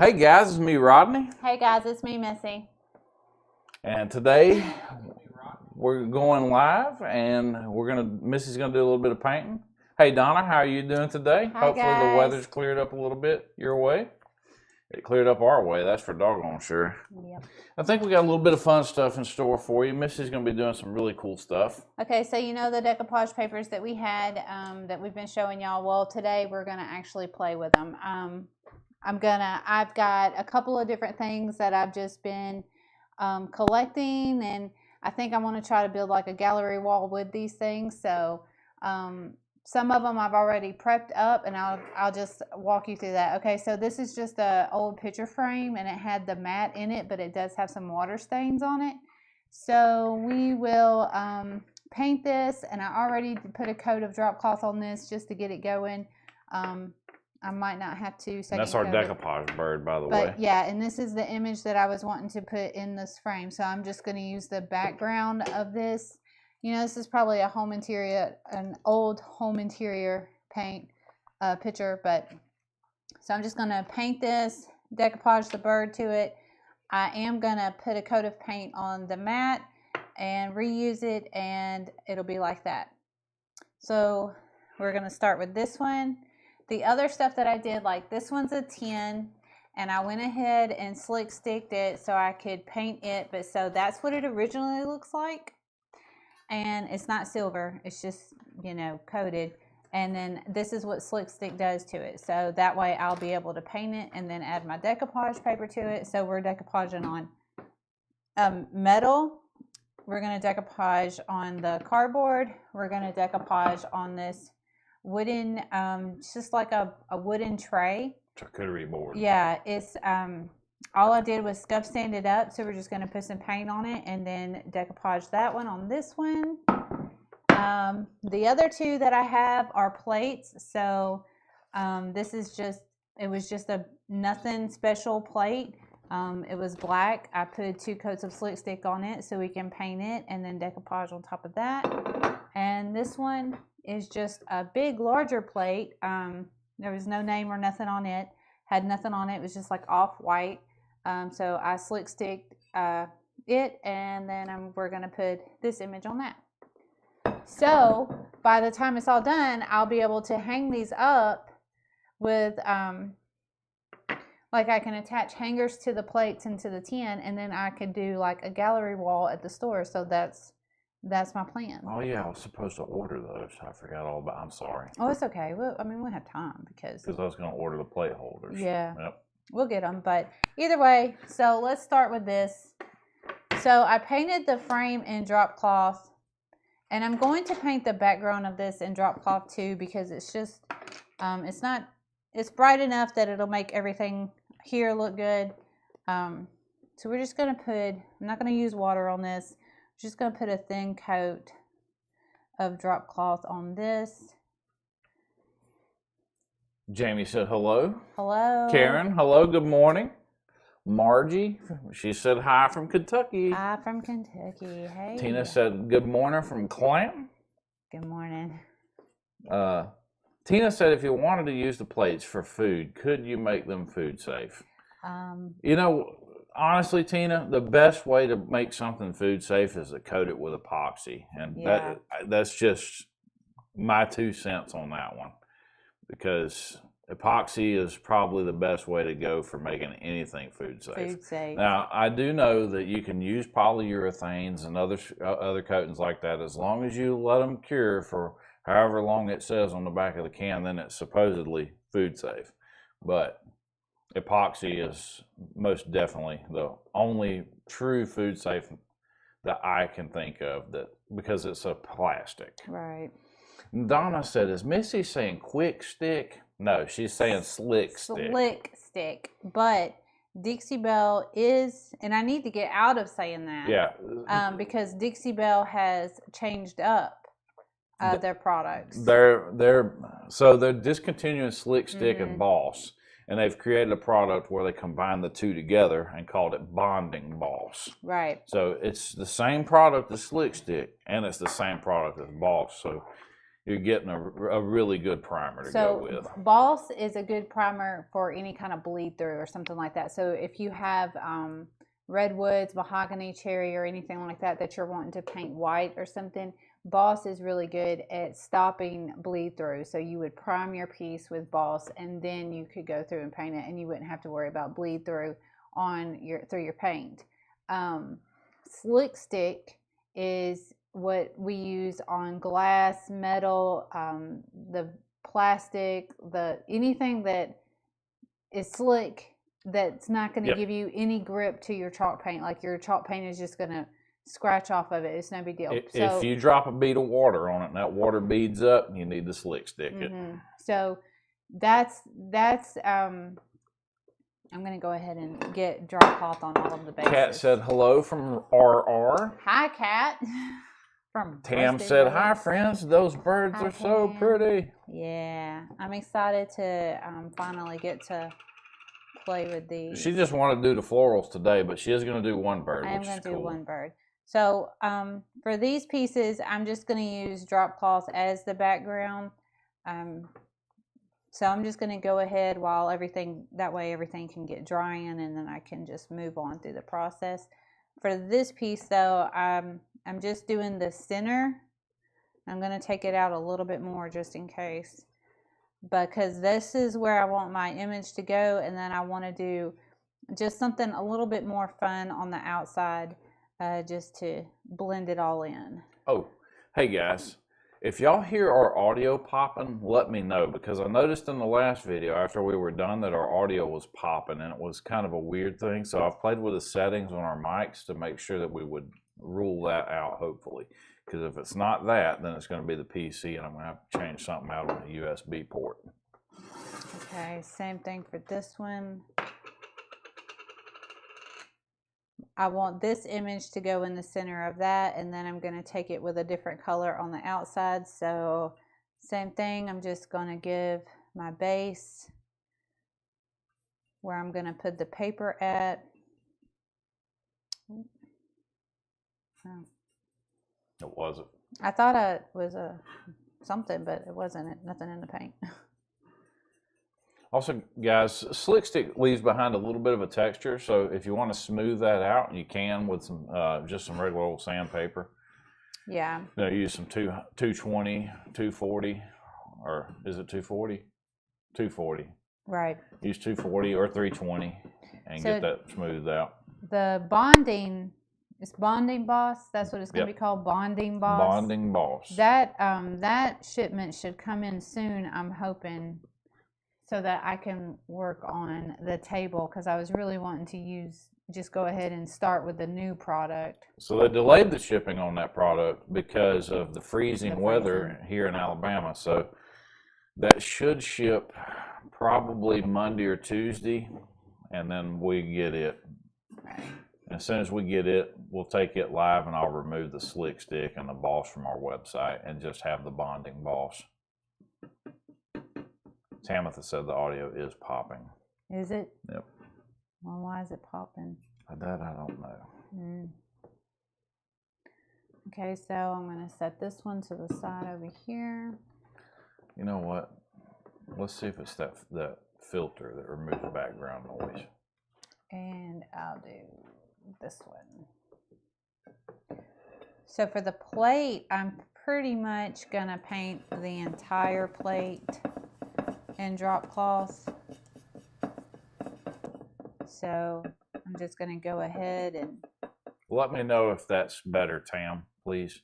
Hey guys, it's me, Rodney, Hey guys, it's me, Missy. and today we're going live, and Missy's gonna do a little bit of painting. Hey Donna, how are you doing today? Hi, Hopefully the guys. weather's cleared up a little bit your way. It cleared up our way, that's for doggone sure. Yep. I think we got a little bit of fun stuff in store for you. Missy's gonna be doing some really cool stuff. Okay, so you know the decoupage papers that we had that we've been showing y'all. Well, today we're gonna actually play with them. I've got a couple of different things that I've just been collecting, and I think I want to try to build like a gallery wall with these things. So some of them I've already prepped up, and I'll just walk you through that. Okay, so this is just an old picture frame, and it had the mat in it, but it does have some water stains on it. So we will paint this, and I already put a coat of drop cloth on this just to get it going. I might not have to. That's our decoupage bird, by the way. But yeah, and this is the image that I was wanting to put in this frame. So I'm just going to use the background of this. You know, this is probably a home interior, an old home interior paint picture. But so I'm just going to paint this, decoupage the bird to it. I am going to put a coat of paint on the mat and reuse it, and it'll be like that. So we're going to start with this one. The other stuff that I did, like this one's a 10, and I went ahead and slick sticked it so I could paint it. But so that's what it originally looks like. And it's not silver, it's just, you know, coated. And then this is what slick stick does to it. So that way I'll be able to paint it and then add my decoupage paper to it. So we're decoupaging on metal. We're going to decoupage on the cardboard. We're going to decoupage on this wooden, just like a wooden tray. Charcuterie board. Yeah, it's all I did was scuff sand it up, so we're just going to put some paint on it and then decoupage that one on this one. The other two that I have are plates. So this is just, it was just a nothing special plate. It was black. I put 2 coats of slick stick on it so we can paint it and then decoupage on top of that. And this one is just a big, larger plate. There was no name or nothing on it. Had nothing on it. It was just like off-white. So I slick sticked it, and then we're going to put this image on that. So by the time it's all done, I'll be able to hang these up with, like I can attach hangers to the plates and to the tin, and then I could do like a gallery wall at the store. So that's my plan. Oh yeah, I was supposed to order those. I forgot all about. I'm sorry. Oh, it's okay. Well, I mean, we have time because I was going to order the plate holders. Yeah. Yep. We'll get them. But either way, so let's start with this. So I painted the frame in drop cloth, and I'm going to paint the background of this in drop cloth too, because it's just it's bright enough that it'll make everything here look good. So we're just going to I'm not going to use water on this. Just going to put a thin coat of drop cloth on this. Jamie said hello. Hello. Karen, hello, good morning. Margie, she said hi from Kentucky. Hi from Kentucky. Hey. Tina said good morning from Clanton. Good morning. Tina said if you wanted to use the plates for food, could you make them food safe? You know, honestly, Tina, the best way to make something food safe is to coat it with epoxy. And Yeah. that's just my 2 cents on that one. Because epoxy is probably the best way to go for making anything food safe. Food safe. Now, I do know that you can use polyurethanes and other coatings like that as long as you let them cure for however long it says on the back of the can, then it's supposedly food safe. But epoxy is most definitely the only true food safe that I can think of, that because it's a plastic. Right. Donna said, is Missy saying quick stick? No, she's saying slick stick. Slick stick. But Dixie Belle is, and I need to get out of saying that. Yeah. Because Dixie Belle has changed up their products. They're discontinuing slick stick and Boss. And they've created a product where they combine the two together and called it Bonding Boss. Right. So it's the same product as Slick Stick, and it's the same product as Boss. So you're getting a really good primer to go with. Boss is a good primer for any kind of bleed through or something like that. So if you have redwoods, mahogany, cherry, or anything like that that you're wanting to paint white or something, Boss is really good at stopping bleed through. So you would prime your piece with Boss, and then you could go through and paint it, and you wouldn't have to worry about bleed through through your paint. Slick stick is what we use on glass, metal, the plastic, anything that is slick that's not going to give you any grip to your chalk paint. Like your chalk paint is just going to scratch off of it. It's no big deal. If you drop a bead of water on it and that water beads up, you need to slick stick it. So that's I'm going to go ahead and get drop cloth on all of the bases. Kat said hello from RR. Hi, Kat. Tam said, hi, friends. Those birds are so pretty. Yeah. I'm excited to finally get to play with these. She just wanted to do the florals today, but she is going to do one bird. I am going to do one bird. So for these pieces, I'm just going to use drop cloth as the background. So I'm just going to go ahead while that way everything can get drying, and then I can just move on through the process. For this piece though, I'm just doing the center. I'm going to take it out a little bit more just in case, because this is where I want my image to go, and then I want to do just something a little bit more fun on the outside, just to blend it all in. Oh, hey guys. If y'all hear our audio popping, let me know, because I noticed in the last video after we were done that our audio was popping, and it was kind of a weird thing. So I've played with the settings on our mics to make sure that we would rule that out, hopefully. Because if it's not that, then it's going to be the PC, and I'm going to have to change something out on the USB port. Okay, same thing for this one. I want this image to go in the center of that, and then I'm going to take it with a different color on the outside. So same thing, I'm just going to give my base where I'm going to put the paper at. Oh. It wasn't. I thought it was something, but it wasn't. Nothing in the paint. Also, guys, slick stick leaves behind a little bit of a texture, so if you want to smooth that out, you can with some just some regular old sandpaper. Yeah. You know, use some 220, 240, or is it 240? 240. Right. Use 240 or 320 and get that smoothed out. The bonding, it's Bonding Boss. That's what it's going to be called, Bonding Boss. Bonding Boss. That shipment should come in soon, I'm hoping, so that I can work on the table, because I was really wanting to just go ahead and start with the new product. So they delayed the shipping on that product because of the freezing weather here in Alabama. So that should ship probably Monday or Tuesday, and then we get it. And as soon as we get it, we'll take it live, and I'll remove the slick stick and the boss from our website and just have the Bonding Boss. Tamitha said the audio is popping. Is it? Yep. Well, why is it popping? That I don't know. Okay, so I'm going to set this one to the side over here. You know what? Let's see if it's that filter that removes the background noise. And I'll do this one. So for the plate, I'm pretty much going to paint the entire plate in drop cloth. So I'm just going to go ahead and let me know if that's better, Tam, please.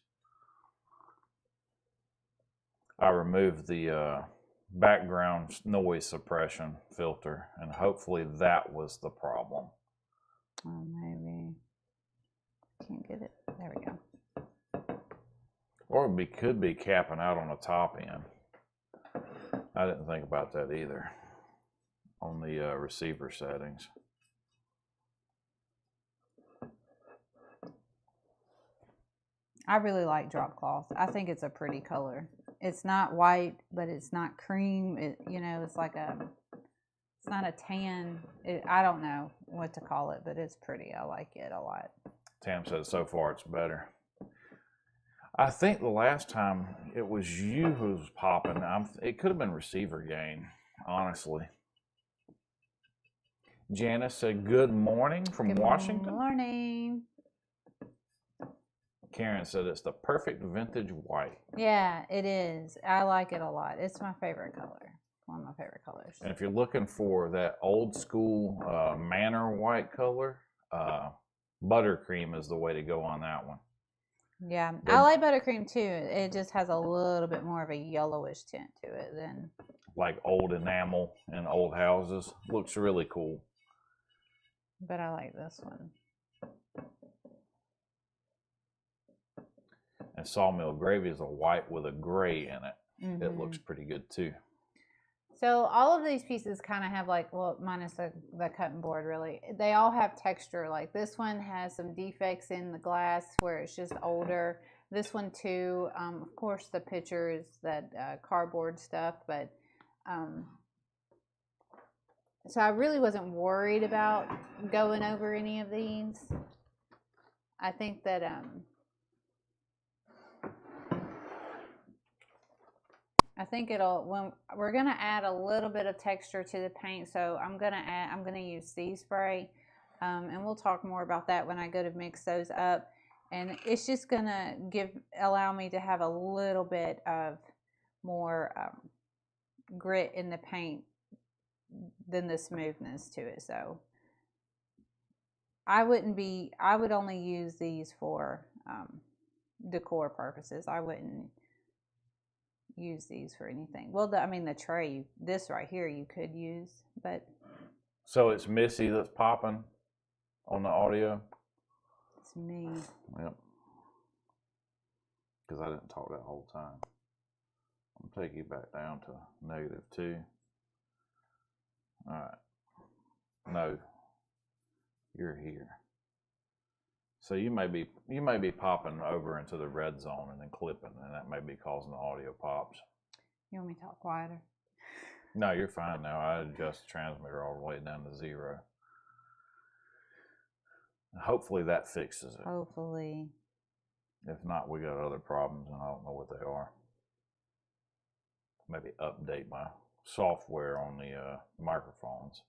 I removed the background noise suppression filter, and hopefully that was the problem. Oh, maybe. Can't get it. There we go. Or it could be capping out on the top end. I didn't think about that either on the receiver settings. I really like drop cloth. I think it's a pretty color. It's not white, but it's not cream. It's like it's not a tan. I don't know what to call it, but it's pretty. I like it a lot. Tam says so far it's better. I think the last time it was you who was popping. It could have been receiver gain, honestly. Janice said, good morning from Washington. Good morning. Karen said it's the perfect vintage white. Yeah, it is. I like it a lot. It's my favorite color. One of my favorite colors. And if you're looking for that old school manor white color, buttercream is the way to go on that one. Yeah, I like buttercream too. It just has a little bit more of a yellowish tint to it than like old enamel in old houses. Looks really cool. But I like this one. And Sawmill Gravy is a white with a gray in it. Mm-hmm. It looks pretty good too. So all of these pieces kind of have like, well, minus the cutting board really, they all have texture. Like this one has some defects in the glass where it's just older. This one too, of course the picture is that cardboard stuff, but so I really wasn't worried about going over any of these. I think that when we're gonna add a little bit of texture to the paint, so I'm gonna use sea spray, and we'll talk more about that when I go to mix those up. And it's just gonna allow me to have a little bit of more grit in the paint than the smoothness to it. So I would only use these for decor purposes. I wouldn't use these for anything. Well, the tray, this right here you could use, but. So it's Missy that's popping on the audio? It's me. Yep. Because I didn't talk that whole time. I'll take you back down to -2. All right. No, you're here. So you may be popping over into the red zone and then clipping, and that may be causing the audio pops. You want me to talk quieter? No, you're fine now. I adjust the transmitter all the way down to 0. Hopefully that fixes it. Hopefully. If not, we got other problems, and I don't know what they are. Maybe update my software on the microphones.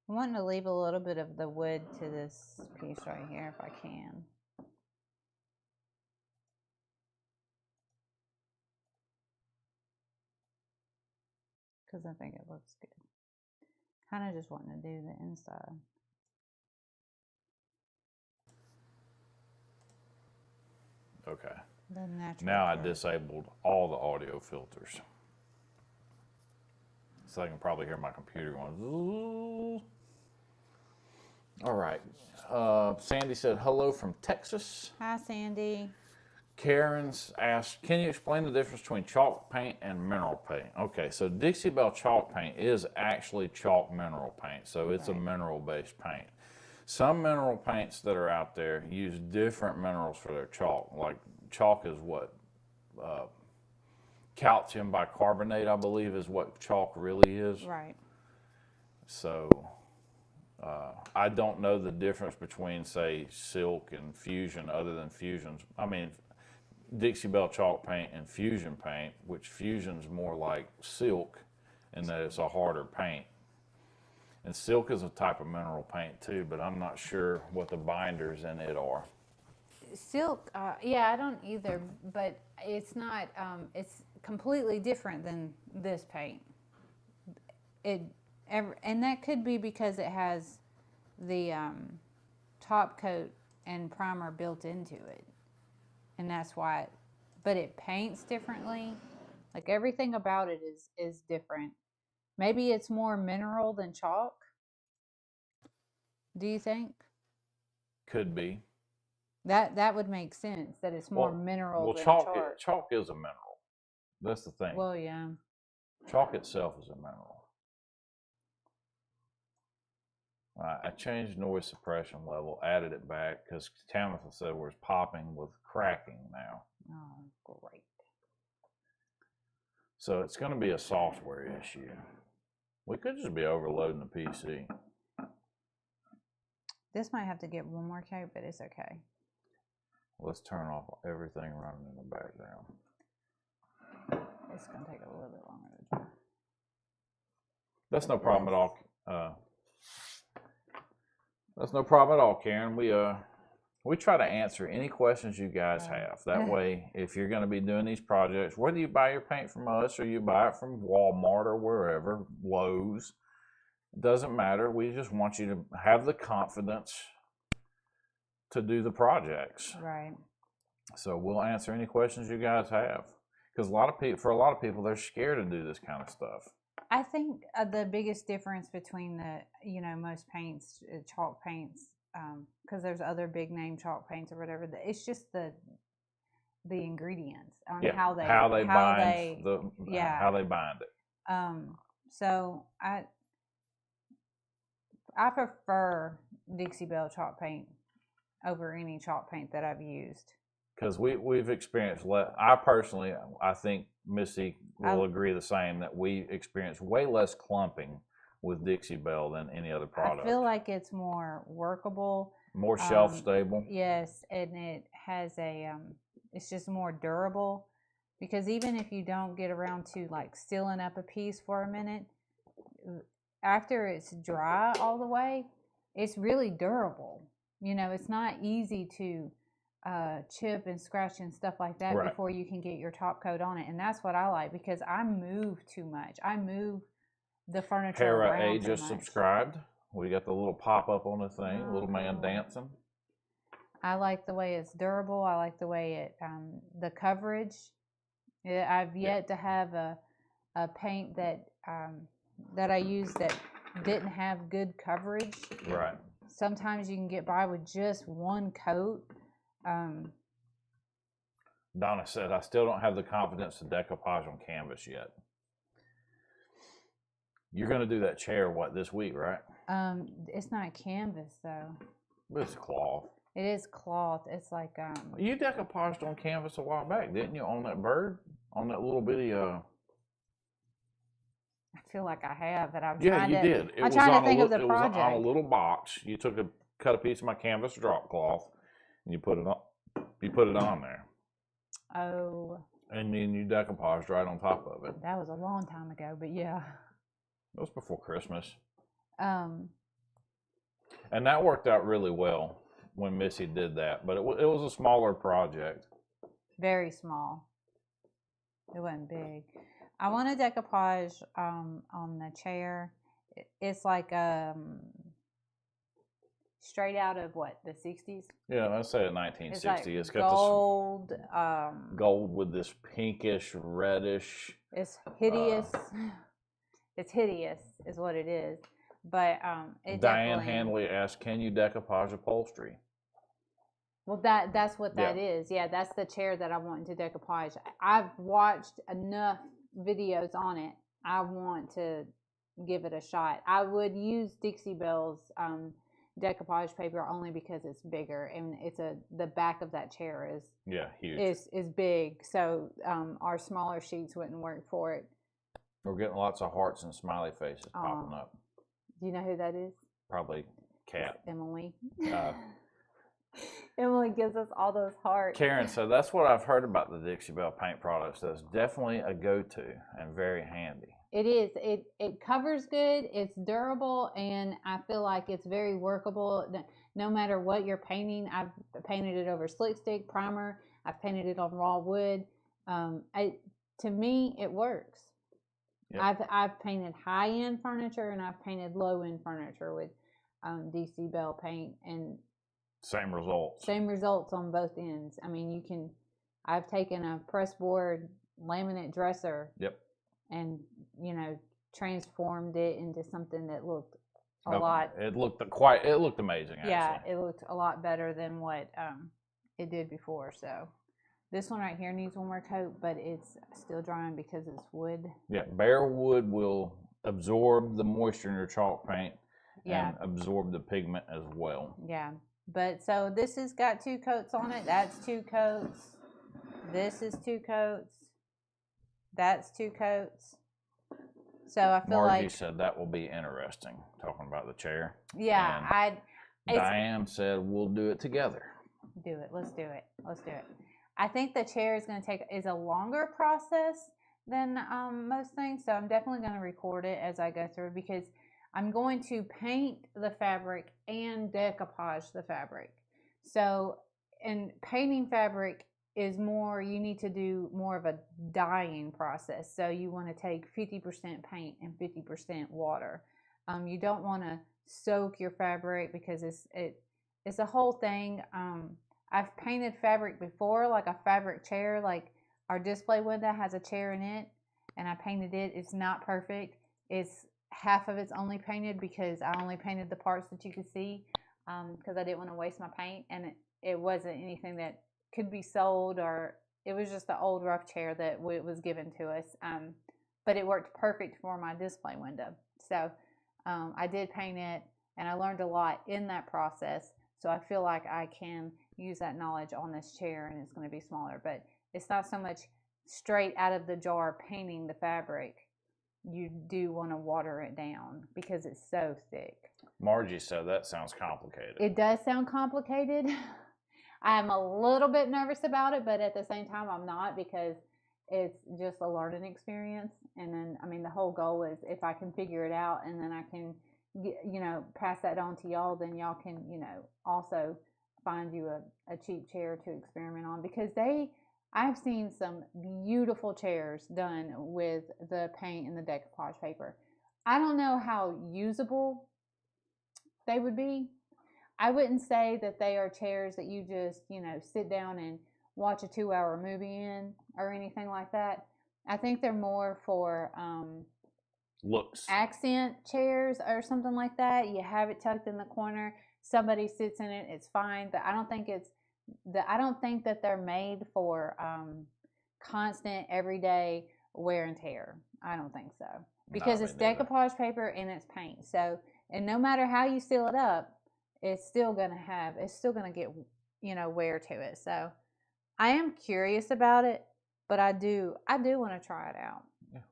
I'm wanting to leave a little bit of the wood to this piece right here if I can. Because I think it looks good. Kind of just wanting to do the inside. Okay. The natural now part. I disabled all the audio filters. So I can probably hear my computer going, ooh. All right. Sandy said, hello from Texas. Hi, Sandy. Karen's asked, can you explain the difference between chalk paint and mineral paint? Okay, so Dixie Belle chalk paint is actually chalk mineral paint, so it's a mineral-based paint. Some mineral paints that are out there use different minerals for their chalk. Like chalk is what? Calcium bicarbonate, I believe, is what chalk really is. Right. So I don't know the difference between, say, silk and fusion other than fusions. I mean, Dixie Belle chalk paint and fusion paint, which fusion's more like silk in that it's a harder paint. And silk is a type of mineral paint too, but I'm not sure what the binders in it are. Silk, yeah, I don't either, but it's not, it's completely different than this paint. And that could be because it has the top coat and primer built into it. And that's why, but it paints differently. Like everything about it is different. Maybe it's more mineral than chalk. Do you think? Could be. That would make sense, that it's more mineral than chalk. Chalk is a mineral. That's the thing. Well, yeah. Chalk itself is a mineral. I changed noise suppression level, added it back, because Tamitha said we're popping with cracking now. Oh, great. So it's going to be a software issue. We could just be overloading the PC. This might have to get one more coat, but it's okay. Let's turn off everything running in the background. It's going to take a little bit longer to dry. That's no problem at all. That's no problem at all, Karen. We try to answer any questions you guys have. That way, if you're going to be doing these projects, whether you buy your paint from us or you buy it from Walmart or wherever, Lowe's, it doesn't matter. We just want you to have the confidence to do the projects. Right. So we'll answer any questions you guys have. Because for a lot of people, they're scared to do this kind of stuff. I think the biggest difference between most paints, chalk paints, because there's other big name chalk paints or whatever. It's just the ingredients on how they bind it. So I prefer Dixie Belle chalk paint over any chalk paint that I've used. Because we've experienced, I think Missy will agree the same, that we experience way less clumping with Dixie Belle than any other product. I feel like it's more workable. More shelf stable. Yes, and it has it's just more durable. Because even if you don't get around to like sealing up a piece for a minute, after it's dry all the way, it's really durable. It's not easy to chip and scratch and stuff like that before you can get your top coat on it. And that's what I like, because I move too much. I move the furniture Hera around A just subscribed. We got the little pop-up on the thing, little man dancing. I like the way it's durable. I like the way it, the coverage. I've yet to have a paint that I used that didn't have good coverage. Right. Sometimes you can get by with just one coat. Donna said, I still don't have the confidence to decoupage on canvas yet. You're going to do that chair, this week, right? It's not canvas, though. It's cloth. It is cloth. It's like, You decoupaged on canvas a while back, didn't you, on that bird? On that little bitty, I feel like I have, but I'm trying to... did. I'm trying to think of the project. It was on a little box. You cut a piece of my canvas drop cloth, and you put it on there. Oh. And then you decoupaged right on top of it. That was a long time ago, but yeah. It was before Christmas. And that worked out really well when Missy did that, but it was a smaller project. Very small. It wasn't big. I want to decoupage on the chair. It's like straight out of the 60s? Yeah, let's say a 1960. It's got gold. This gold with this pinkish, reddish. It's hideous. It's hideous, is what it is. But Diane Handley asked, "Can you decoupage upholstery?" Well, that's what that is. Yeah, that's the chair that I want to decoupage. I've watched enough videos on it. I want to give it a shot. I would use Dixie Belle's decoupage paper only because it's bigger, and the back of that chair is huge. Is big, so our smaller sheets wouldn't work for it. We're getting lots of hearts and smiley faces popping up. Do you know who that is? Probably Kat. Emily. Emily gives us all those hearts. Karen said, that's what I've heard about the Dixie Belle paint products. That's definitely a go-to and very handy. It is. It covers good. It's durable, and I feel like it's very workable. No matter what you're painting, I've painted it over slick stick, primer. I've painted it on raw wood. To me, it works. Yep. I've painted high-end furniture, and I've painted low-end furniture with Dixie Belle paint, and same results. Same results on both ends. I mean, I've taken a pressboard laminate dresser. Yep. And transformed it into something that looked a lot. It looked amazing. Actually. Yeah, it looked a lot better than what it did before. So this one right here needs one more coat, but it's still drying because it's wood. Yeah, bare wood will absorb the moisture in your chalk paint and absorb the pigment as well. Yeah, but so this has got 2 coats on it. That's 2 coats. This is 2 coats. That's 2 coats. So I feel Margie said that will be interesting, talking about the chair. Yeah, Diane said we'll do it together. do it. Let's do it. Let's do it. I think the chair is a longer process than most things, so I'm definitely going to record it as I go through because I'm going to paint the fabric and decoupage the fabric. So, and painting fabric is more, you need to do more of a dyeing process. So you want to take 50% paint and 50% water. You don't want to soak your fabric because it's a whole thing. I've painted fabric before, like a fabric chair, like our display window has a chair in it, and I painted it. It's not perfect. It's half of it's only painted because I only painted the parts that you could see because I didn't want to waste my paint, and it wasn't anything that could be sold, or it was just the old rough chair that was given to us. But it worked perfect for my display window. So I did paint it, and I learned a lot in that process. So I feel like I can use that knowledge on this chair, and it's going to be smaller. But it's not so much straight out of the jar painting the fabric. You do want to water it down because it's so thick. Margie said that sounds complicated. It does sound complicated. I'm a little bit nervous about it, but at the same time, I'm not because it's just a learning experience. And then, I mean, the whole goal is if I can figure it out and then I can, pass that on to y'all, then y'all can, also find you a cheap chair to experiment on because I've seen some beautiful chairs done with the paint and the decoupage paper. I don't know how usable they would be. I wouldn't say that they are chairs that you just, sit down and watch a 2-hour movie in or anything like that. I think they're more for looks, accent chairs or something like that. You have it tucked in the corner. Somebody sits in it. It's fine. But I don't think that they're made for constant, everyday wear and tear. I don't think so because it's decoupage paper and it's paint. So, and no matter how you seal it up, it's still gonna get wear to it. So I am curious about it, but I do want to try it out.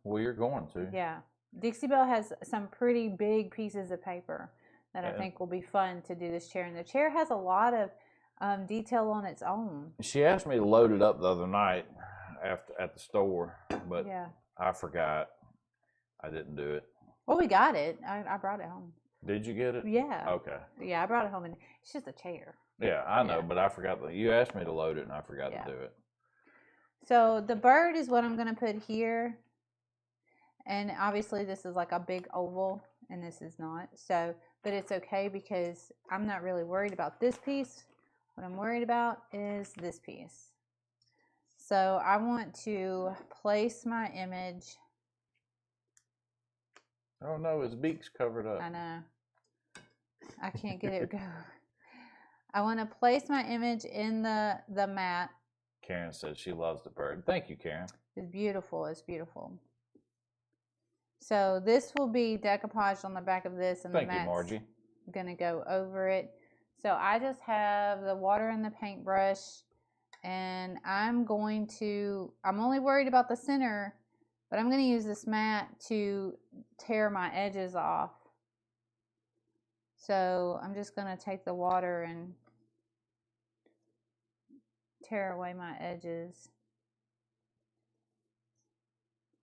Well, you're going to. Yeah, Dixie Belle has some pretty big pieces of paper that I think will be fun to do this chair, and the chair has a lot of detail on its own. She asked me to load it up the other night at the store, but I forgot. I didn't do it. Well, we got it. I brought it home. Did you get it? Yeah. Okay. Yeah, I brought it home, and it's just a chair. Yeah, I know, but I forgot that you asked me to load it, and I forgot to do it. So the bird is what I'm going to put here, and obviously this is like a big oval, and this is not. So, but it's okay because I'm not really worried about this piece. What I'm worried about is this piece. So I want to place my image. Oh no, his beak's covered up. I know. I can't get it to go. I want to place my image in the mat. Karen said she loves the bird. Thank you, Karen. It's beautiful. It's beautiful. So this will be decoupaged on the back of this, and the mat's gonna go over it. So I just have the water and the paintbrush, and I'm only worried about the center, but I'm gonna use this mat to tear my edges off. So I'm just gonna take the water and tear away my edges.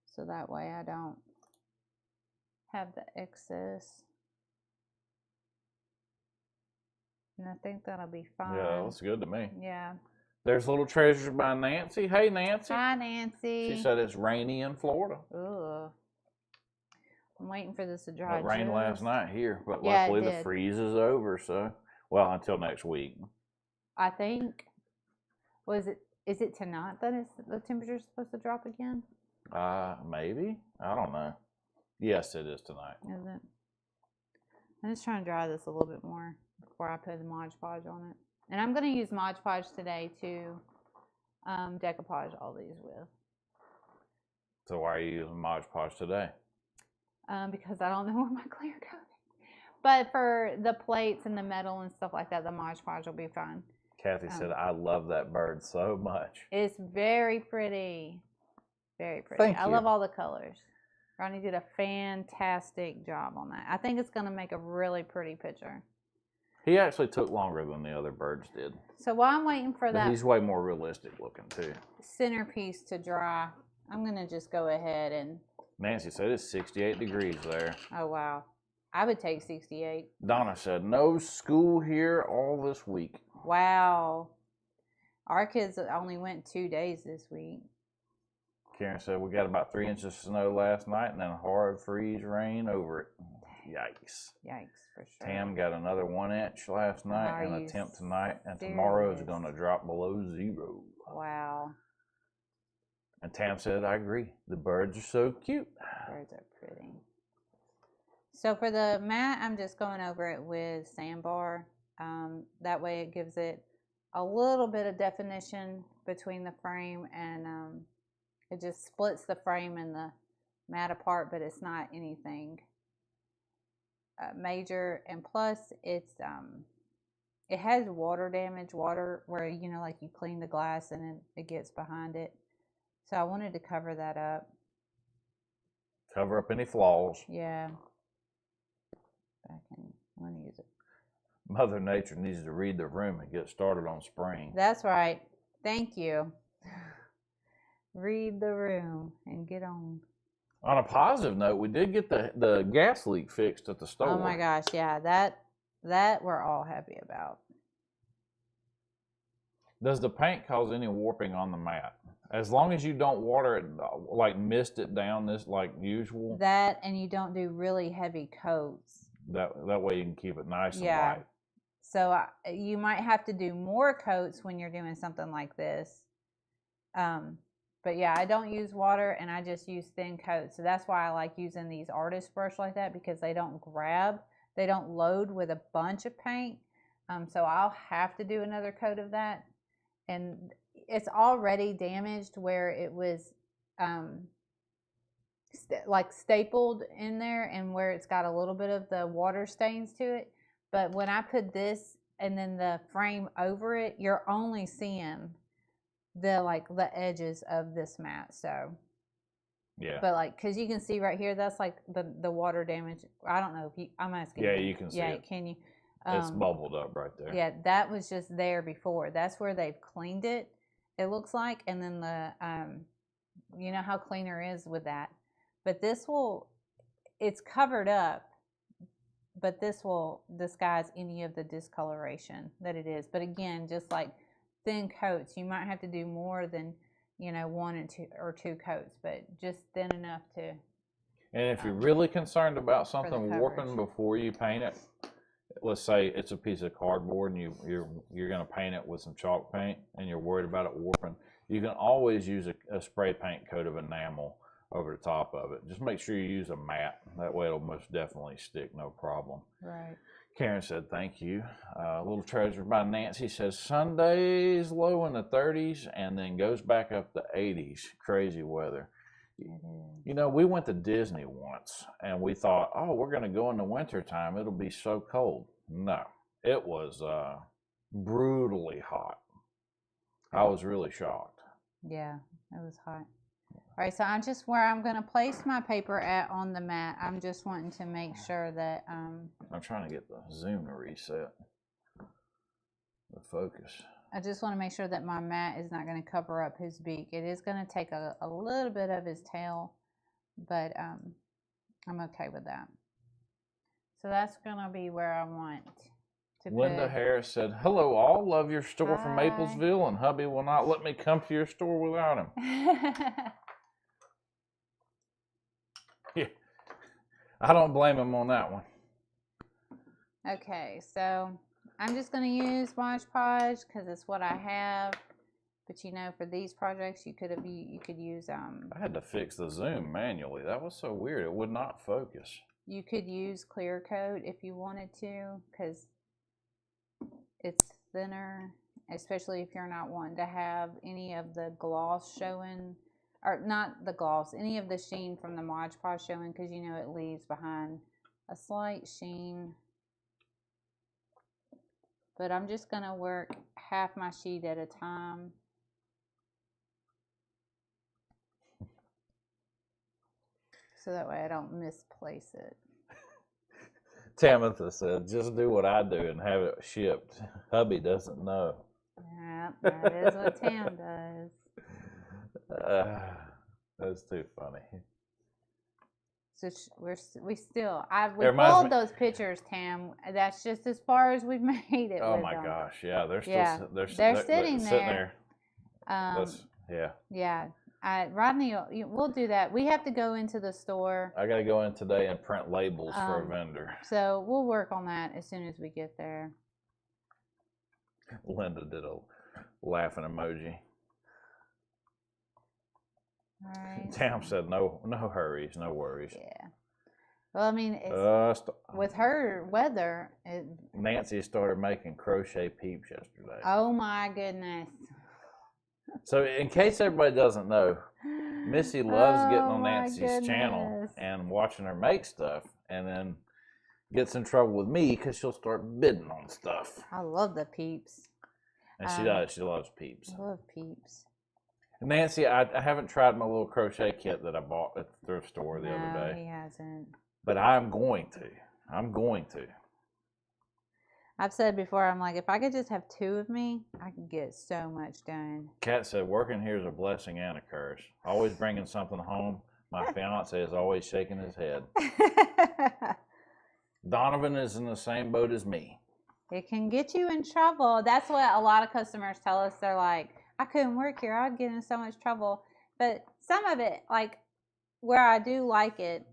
So that way I don't have the excess. And I think that'll be fine. Yeah, looks good to me. Yeah. There's Little Treasures by Nancy. Hey, Nancy. Hi, Nancy. She said it's rainy in Florida. Ugh. I'm waiting for this to dry. It rained last night here, but luckily the freeze is over. So, well, until next week. I think. Is it tonight that the temperature's supposed to drop again? Maybe. I don't know. Yes, it is tonight. Is it? I'm just trying to dry this a little bit more before I put the Mod Podge on it. And I'm going to use Mod Podge today to decoupage all these with. So why are you using Mod Podge today? Because I don't know where my clear coat is. But for the plates and the metal and stuff like that, the Mod Podge will be fine. Kathy said, I love that bird so much. It's very pretty. Very pretty. Thank you. I love all the colors. Ronnie did a fantastic job on that. I think it's going to make a really pretty picture. He actually took longer than the other birds did. So while I'm waiting for But that he's way more realistic looking too. centerpiece to dry, I'm going to just go ahead and, Nancy said it's 68 degrees there. oh wow, I would take 68. Donna said no school here all this week. Wow. Our kids only went 2 days this week. Karen said we got about 3 inches of snow last night and then a hard freeze rain over it. Yikes. Yikes, for sure. Tam got another 1 inch last night Are and a you temp tonight, and tomorrow is serious? going to drop below 0. Wow. And Tam said, I agree. The birds are so cute. Birds are pretty. So for the mat, I'm just going over it with sandbar. That way it gives it a little bit of definition between the frame, and it just splits the frame and the mat apart, but it's not anything major. And plus it's it has water damage, water where, you know, like you clean the glass and it gets behind it. So I wanted to cover that up. Cover up any flaws. Yeah. I'm going to use it. Mother Nature needs to read the room and get started on spring. That's right. Thank you. Read the room and get on. On a positive note, we did get the gas leak fixed at the store. Oh my gosh, yeah, that we're all happy about. Does the paint cause any warping on the mat? As long as you don't water it, like mist it down this like usual. That, and you don't do really heavy coats. That way you can keep it nice and Yeah. light. So you might have to do more coats when you're doing something like this. But yeah, I don't use water and I just use thin coats. So that's why I like using these artist brush like that, because they don't grab, they don't load with a bunch of paint. So I'll have to do another coat of that. And it's already damaged where it was like stapled in there, and where it's got a little bit of the water stains to it. But when I put this and then the frame over it, you're only seeing the edges of this mat. So yeah, but like, because you can see right here, that's like the water damage. I don't know if you, I'm asking. Yeah, you can see it. Can you? It's bubbled up right there. Yeah, that was just there before. That's where they've cleaned it, it looks like. And then the you know how cleaner is with that. But this will, it's covered up, but this will disguise any of the discoloration that it is. But again, just like thin coats, you might have to do more than, you know, 1 or 2 coats, but just thin enough to. And if you're really concerned about something warping coverage. before you paint it, let's say it's a piece of cardboard and you're going to paint it with some chalk paint and you're worried about it warping, you can always use a spray paint coat of enamel over the top of it. Just make sure you use a matte. That way it'll most definitely stick, no problem. Right. Karen said, thank you. Little Treasure by Nancy says, Sundays low in the 30s and then goes back up to 80s. Crazy weather. You know, we went to Disney once and we thought, oh, we're going to go in the wintertime. It'll be so cold. No, it was brutally hot. I was really shocked. Yeah, it was hot. All right, so I'm just where I'm going to place my paper at on the mat. I'm just wanting to make sure that I'm trying to get the zoom to reset the focus. I just want to make sure that my mat is not going to cover up his beak. It is going to take a little bit of his tail, but I'm okay with that. So that's going to be where I want to Linda put. Harris said, hello all, love your store from Hi. Maplesville, and hubby will not let me come to your store without him. Yeah, I don't blame him on that one. Okay, so I'm just going to use Mod Podge because it's what I have. But you know, for these projects, you could use I had to fix the zoom manually. That was so weird. It would not focus. You could use clear coat if you wanted to, because it's thinner, especially if you're not wanting to have any of the gloss showing, or not the gloss, any of the sheen from the Mod Podge showing, because you know it leaves behind a slight sheen. But I'm just going to work half my sheet at a time. So that way I don't misplace it. Tamitha said, just do what I do and have it shipped. Hubby doesn't know. Yeah, that is what Tam does. That's too funny. So we It we reminds pulled me. those pictures, Tam. That's just as far as we've made it Oh with my them. gosh, yeah, they're still Yeah, they're sitting there. That's yeah. Yeah, Rodney, we'll do that. We have to go into the store, I got to go in today and print labels for a vendor. so we'll work on that as soon as we get there. Linda did a laughing emoji. All right. Tam said, "No, no hurries, no worries." Yeah. Well, I mean, it's, with her weather, Nancy started making crochet peeps yesterday. oh my goodness. So, in case everybody doesn't know, Missy loves getting on my Nancy's channel goodness. and watching her make stuff, and then gets in trouble with me because she'll start bidding on stuff. I love the peeps. And she does. She loves peeps. I love peeps. Nancy, I haven't tried my little crochet kit that I bought at the thrift store the other No, day. he hasn't. But I'm going to. I'm going to. I've said before, I'm like, if I could just have two of me, I could get so much done. Kat said, working here is a blessing and a curse. Always bringing something home. My fiance is always shaking his head. Donovan is in the same boat as me. It can get you in trouble. That's what a lot of customers tell us. They're like, I couldn't work here. I'd get in so much trouble. But some of it, like where I do like it,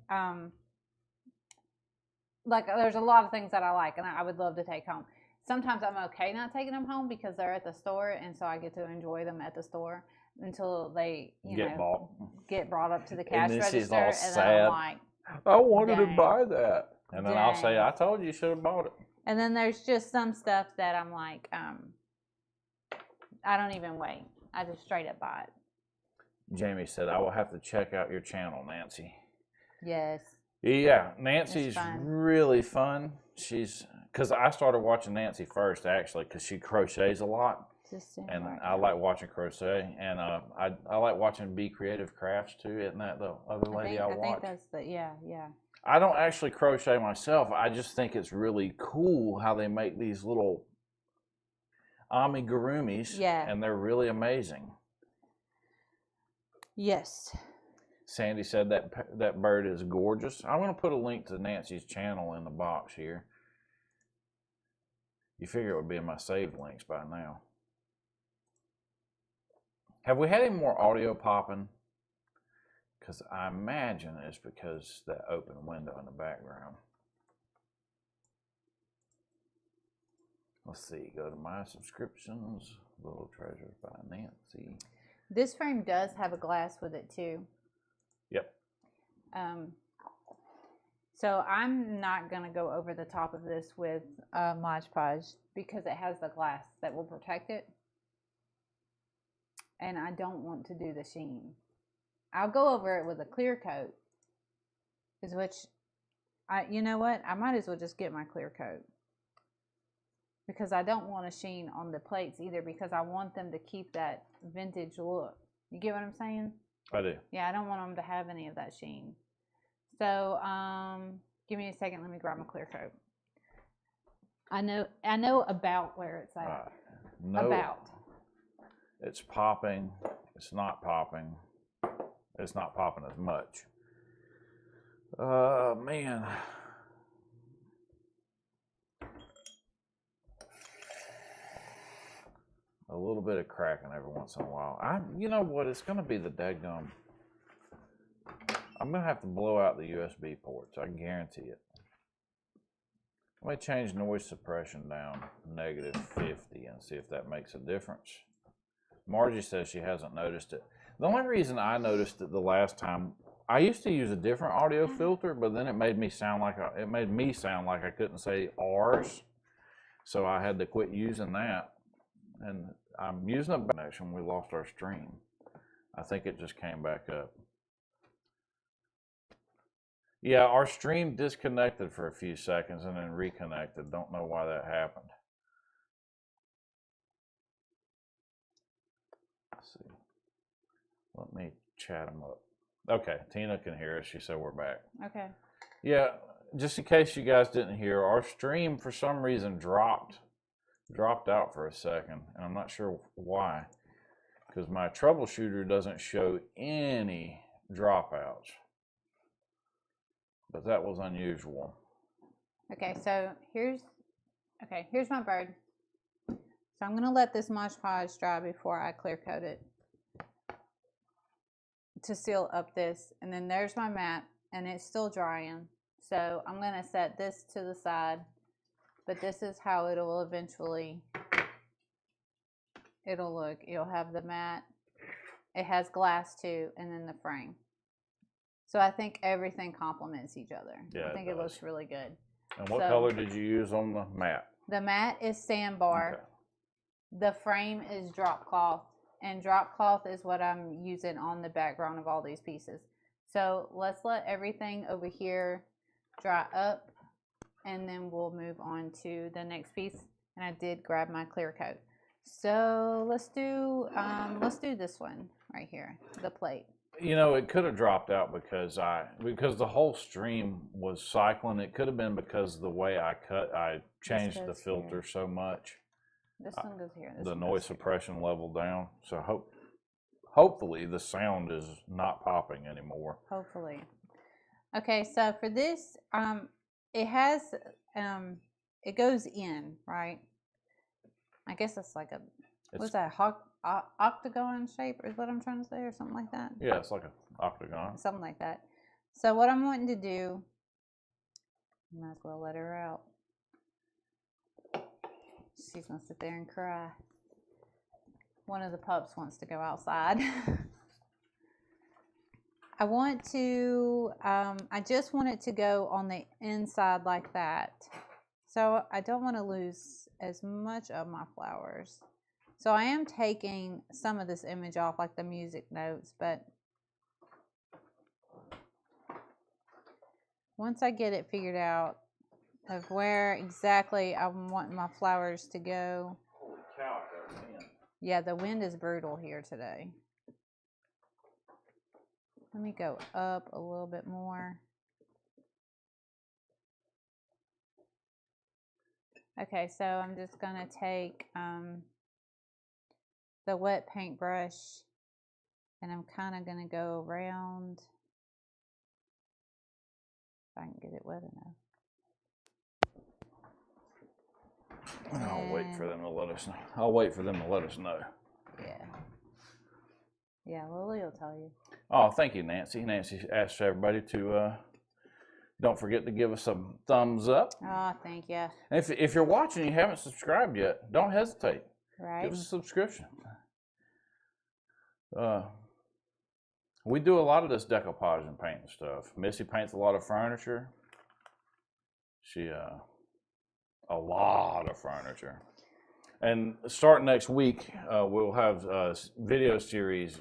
like there's a lot of things that I like and I would love to take home. Sometimes I'm okay not taking them home because they're at the store, and so I get to enjoy them at the store until they get brought up to the cash register, and then I'm like, I wanted to dang. buy that. And then I'll say, Dang. I told you you should have bought it. And then there's just some stuff that I'm like, I don't even wait. I just straight up buy it. Jamie said, I will have to check out your channel, Nancy. Yes. Yeah, Nancy's fun. really fun. Because I started watching Nancy first, actually, because she crochets a lot. And I like watching crochet. And I like watching Be Creative Crafts, too. Isn't that the other lady I watch? I think that's yeah. I don't actually crochet myself. I just think it's really cool how they make these little amigurumis. Yeah. And they're really amazing. Yes. Sandy said that bird is gorgeous. I'm going to put a link to Nancy's channel in the box here. You figure it would be in my saved links by now. Have we had any more audio popping? Because I imagine it's because that open window in the background. Let's see. Go to my subscriptions. Little Treasures by Nancy. This frame does have a glass with it too. Yep. So I'm not going to go over the top of this with Mod Podge because it has the glass that will protect it. And I don't want to do the sheen. I'll go over it with a clear coat. You know what? I might as well just get my clear coat. Because I don't want a sheen on the plates either, because I want them to keep that vintage look. You get what I'm saying? I do. Yeah, I don't want them to have any of that sheen. So, give me a second. Let me grab my clear coat. I know about where it's at. No, about. It's popping. It's not popping. It's not popping as much. Man. A little bit of cracking every once in a while. You know what? It's going to be the daggum. I'm going to have to blow out the USB ports. I guarantee it. Let me change noise suppression down to -50 and see if that makes a difference. Margie says she hasn't noticed it. The only reason I noticed it the last time, I used to use a different audio filter, but then it made me sound like I couldn't say R's. So I had to quit using that. And I'm using a connection. We lost our stream. I think it just came back up. Yeah, our stream disconnected for a few seconds and then reconnected. Don't know why that happened. Let's see. Let me chat them up. Okay, Tina can hear us. She said we're back. Okay. Yeah, just in case you guys didn't hear, our stream for some reason dropped dropped out for a second, and I'm not sure why, because my troubleshooter doesn't show any dropouts. But that was unusual. Okay, so here's my bird. So I'm gonna let this Mod Podge dry before I clear coat it to seal up this. And then there's my mat, and it's still drying. So I'm gonna set this to the side, but this is how it'll eventually, it'll look. You'll have the mat, it has glass too, and then the frame. So I think everything complements each other. Yeah, I think it looks really good. And what color did you use on the mat? The mat is sandbar. Okay. The frame is drop cloth, and drop cloth is what I'm using on the background of all these pieces. So let's let everything over here dry up, and then we'll move on to the next piece. And I did grab my clear coat. So let's do this one right here, the plate. You know, it could have dropped out because the whole stream was cycling. It could have been because the way I changed the filter here so much. This one goes here. The noise suppression level down. So hopefully the sound is not popping anymore. Hopefully. Okay, so for this, it has it goes in, right? I guess it's like what's that, octagon shape is what I'm trying to say, or something like that? Yeah, it's like an octagon. Something like that. So what I'm wanting to do, might as well let her out. She's going to sit there and cry. One of the pups wants to go outside. I want to, I just want it to go on the inside like that. So I don't want to lose as much of my flowers. So I am taking some of this image off, like the music notes, but once I get it figured out of where exactly I want my flowers to go. Holy cow, that wind. Yeah, the wind is brutal here today. Let me go up a little bit more. Okay, so I'm just going to take the wet paintbrush, and I'm kind of going to go around, if I can get it wet enough. I'll wait for them to let us know. I'll wait for them to let us know. Yeah. Yeah, Lily will tell you. Oh, thank you, Nancy. Nancy asked everybody to don't forget to give us a thumbs up. Oh, thank you. And if you're watching and you haven't subscribed yet, don't hesitate. Right. Give us a subscription. We do a lot of this decoupage and painting stuff. Missy paints a lot of furniture. She a lot of furniture. And starting next week, we'll have a video series,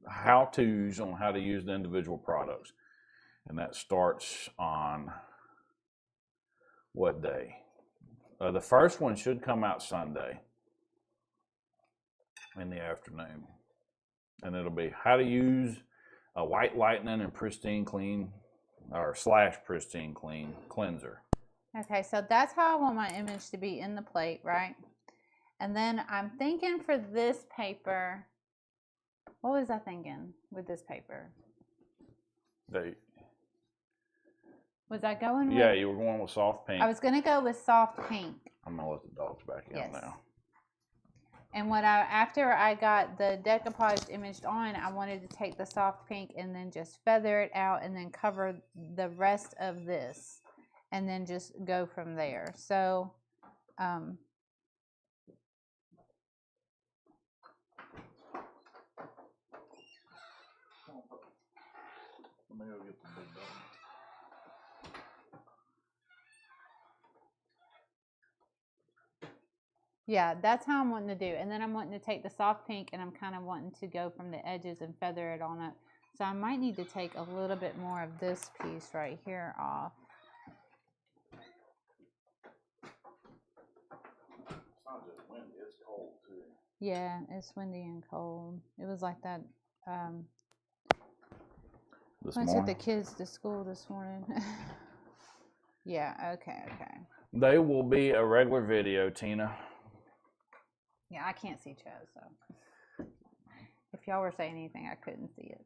how-tos on how to use the individual products. And that starts on what day? The first one should come out Sunday in the afternoon. And it'll be how to use a white lightning and pristine clean, or / pristine clean cleanser. Okay, so that's how I want my image to be in the plate, right? And then I'm thinking for this paper, what was I thinking with this paper? Was I going with? Yeah, you were going with soft pink. I was going to go with soft pink. I'm going to let the dogs back in now. And after I got the decoupage imaged on, I wanted to take the soft pink and then just feather it out and then cover the rest of this and then just go from there. So, I'm gonna go get the big dog. yeah, that's how I'm wanting to do. And then I'm wanting to take the soft pink and I'm kind of wanting to go from the edges and feather it on up. So I might need to take a little bit more of this piece right here off. It's not just windy, it's cold too. Yeah, it's windy and cold. It was like that. I took the kids to school this morning. Yeah, okay. They will be a regular video, Tina. Yeah, I can't see Cho, so if y'all were saying anything, I couldn't see it.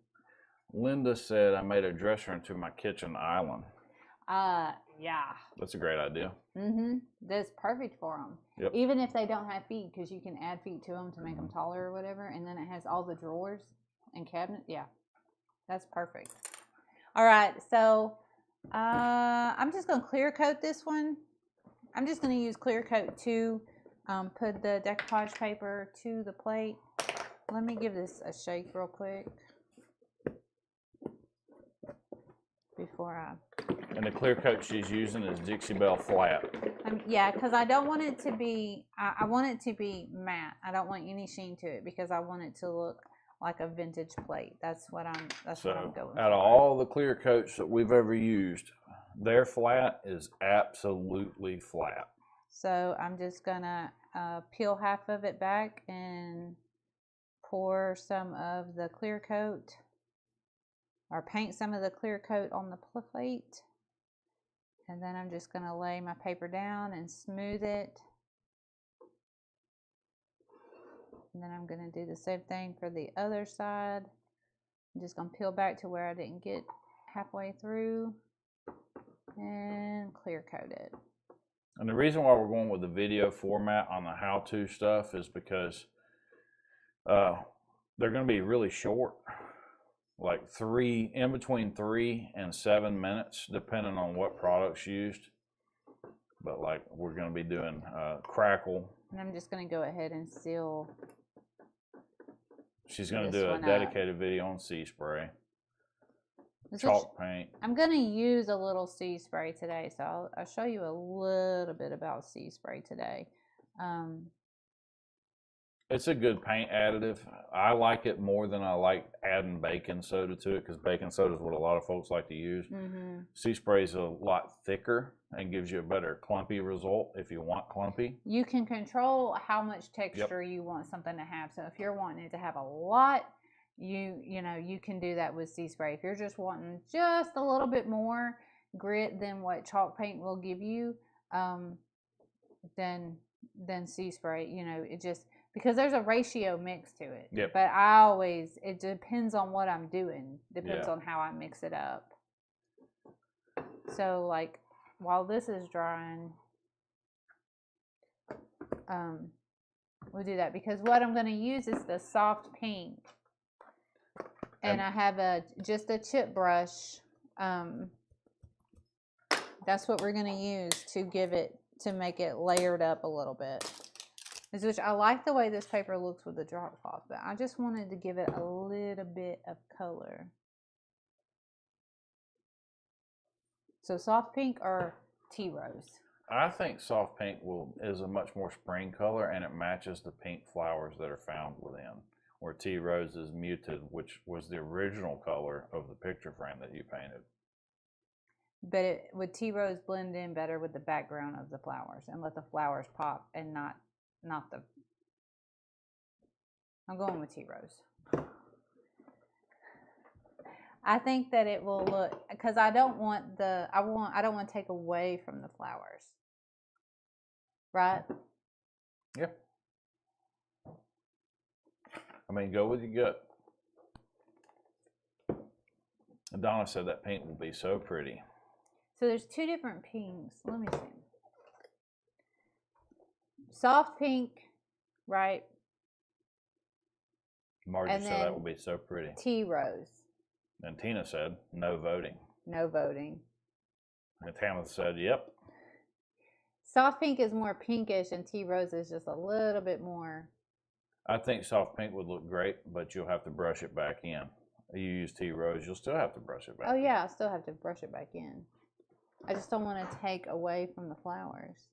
Linda said I made a dresser into my kitchen island. Yeah. That's a great idea. That's perfect for them. Yep. Even if they don't have feet, because you can add feet to them to make them taller or whatever, and then it has all the drawers and cabinets. Yeah, that's perfect. All right, so I'm just gonna clear coat this one. I'm just gonna use clear coat to put the decoupage paper to the plate. Let me give this a shake real quick before I. And the clear coat she's using is Dixie Belle Flat. Yeah, because I don't want it to be, I want it to be matte. I don't want any sheen to it because I want it to look like a vintage plate. That's what I'm going for. Out of all the clear coats that we've ever used, their flat is absolutely flat. So I'm just going to peel half of it back and pour some of the clear coat or paint some of the clear coat on the plate. And then I'm just going to lay my paper down and smooth it. And then I'm going to do the same thing for the other side. I'm just going to peel back to where I didn't get halfway through and clear coat it. And the reason why we're going with the video format on the how-to stuff is because they're going to be really short. Like in between 3 and 7 minutes, depending on what products used. But like we're going to be doing crackle. And I'm just going to go ahead and seal. She's going to do a dedicated video on sea spray. Chalk paint. I'm going to use a little sea spray today, so I'll show you a little bit about sea spray today. It's a good paint additive. I like it more than I like adding baking soda to it because baking soda is what a lot of folks like to use. Sea spray is a lot thicker and gives you a better clumpy result if you want clumpy. You can control how much texture you want something to have. So if you're wanting it to have a lot, you can do that with sea spray. If you're just wanting just a little bit more grit than what chalk paint will give you, then sea spray, it just. Because there's a ratio mix to it. Yep. But it depends on what I'm doing. Depends on how I mix it up. So like, while this is drying, we'll do that. Because what I'm going to use is the soft pink. And I have just a chip brush. That's what we're going to use to make it layered up a little bit. Which I like the way this paper looks with the drop cloth, but I just wanted to give it a little bit of color. So soft pink or tea rose? I think soft pink is a much more spring color, and it matches the pink flowers that are found within. Where tea rose is muted, which was the original color of the picture frame that you painted. But would tea rose blend in better with the background of the flowers and let the flowers pop and not the. I'm going with tea rose. I think that it will look, because I don't want to take away from the flowers. Right? Yeah. I mean, go with your gut. And Donna said that paint will be so pretty. So there's 2 different pinks. Let me see. Soft pink, right? Margie said that will be so pretty. Tea rose. And Tina said, no voting. No voting. And Tamara said, yep. Soft pink is more pinkish and tea rose is just a little bit more. I think soft pink would look great, but you'll have to brush it back in. You use tea rose, you'll still have to brush it back in. Oh yeah, I still have to brush it back in. I just don't want to take away from the flowers.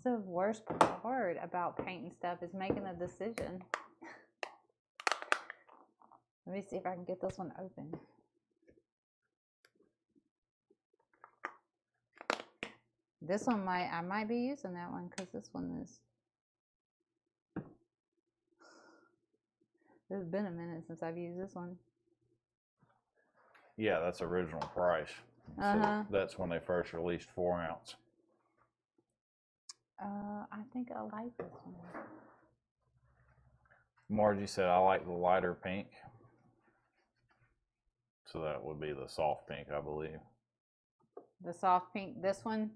The worst part about painting stuff is making a decision. Let me see if I can get this one open. This one I might be using that one because this one is. It's been a minute since I've used this one. Yeah, that's original price. Uh-huh. So that's when they first released 4 ounce. I think I like this one. Margie said, I like the lighter pink. So that would be the soft pink, I believe. The soft pink, this one.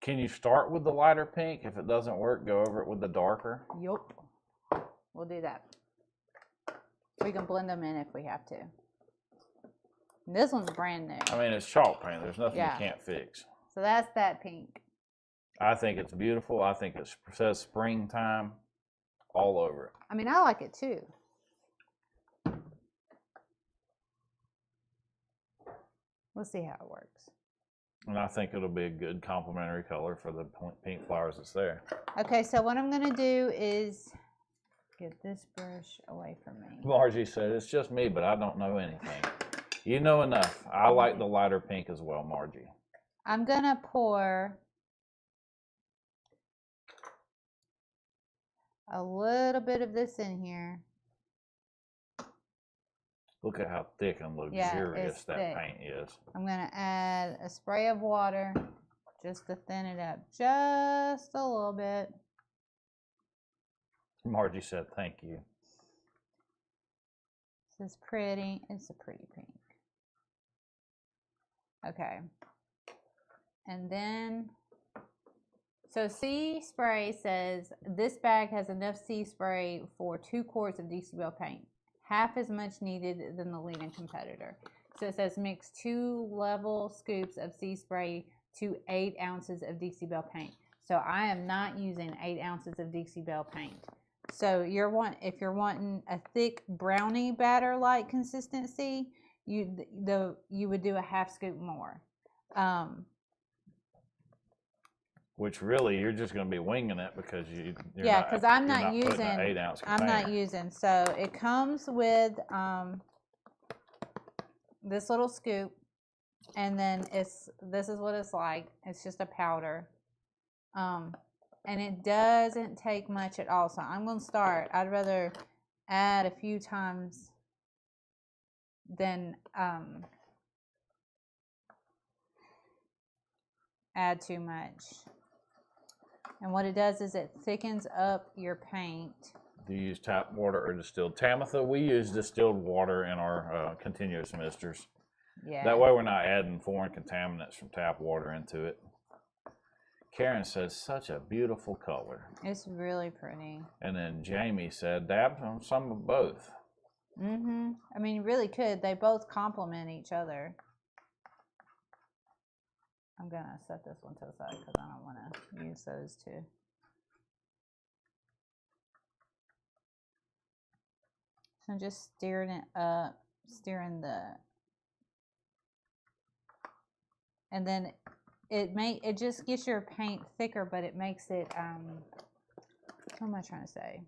Can you start with the lighter pink? If it doesn't work, go over it with the darker. Yup. We'll do that. We can blend them in if we have to. This one's brand new. I mean, it's chalk paint. There's nothing Yeah. you can't fix. So that's that pink. I think it's beautiful. I think it says springtime all over it. I mean, I like it too. Let's see how it works. And I think it'll be a good complementary color for the pink flowers that's there. Okay, so what I'm going to do is get this brush away from me. Margie said, it's just me, but I don't know anything. You know enough. I like the lighter pink as well, Margie. I'm going to pour a little bit of this in here. Look at how thick and luxurious that thick. paint is. I'm going to add a spray of water just to thin it up just a little bit. Margie said, thank you. This is pretty. It's a pretty pink. Okay. And then, so Sea Spray says this bag has enough sea spray for 2 quarts of Decibel paint. Half as much needed than the leading competitor. So it says mix 2 level scoops of sea spray to 8 ounces of Decibel paint. So I am not using 8 ounces of Decibel paint. So if you're wanting a thick brownie batter like consistency, you would do a half scoop more. Which really, you're just going to be winging it because yeah, because I'm not using 8 ounce container. I'm not using. So it comes with this little scoop, and then this is what it's like. It's just a powder, and it doesn't take much at all. So I'm going to start. I'd rather add a few times than add too much. And what it does is it thickens up your paint. Do you use tap water or distilled? Tamitha, we use distilled water in our continuous misters. Yeah. That way we're not adding foreign contaminants from tap water into it. Karen says, such a beautiful color. It's really pretty. And then Jamie said, dab on some of both. Mm-hmm. I mean, you really could. They both complement each other. I'm going to set this one to the side because I don't want to use those two. So I'm just stirring it up, and then it just gets your paint thicker, but it makes it, what am I trying to say?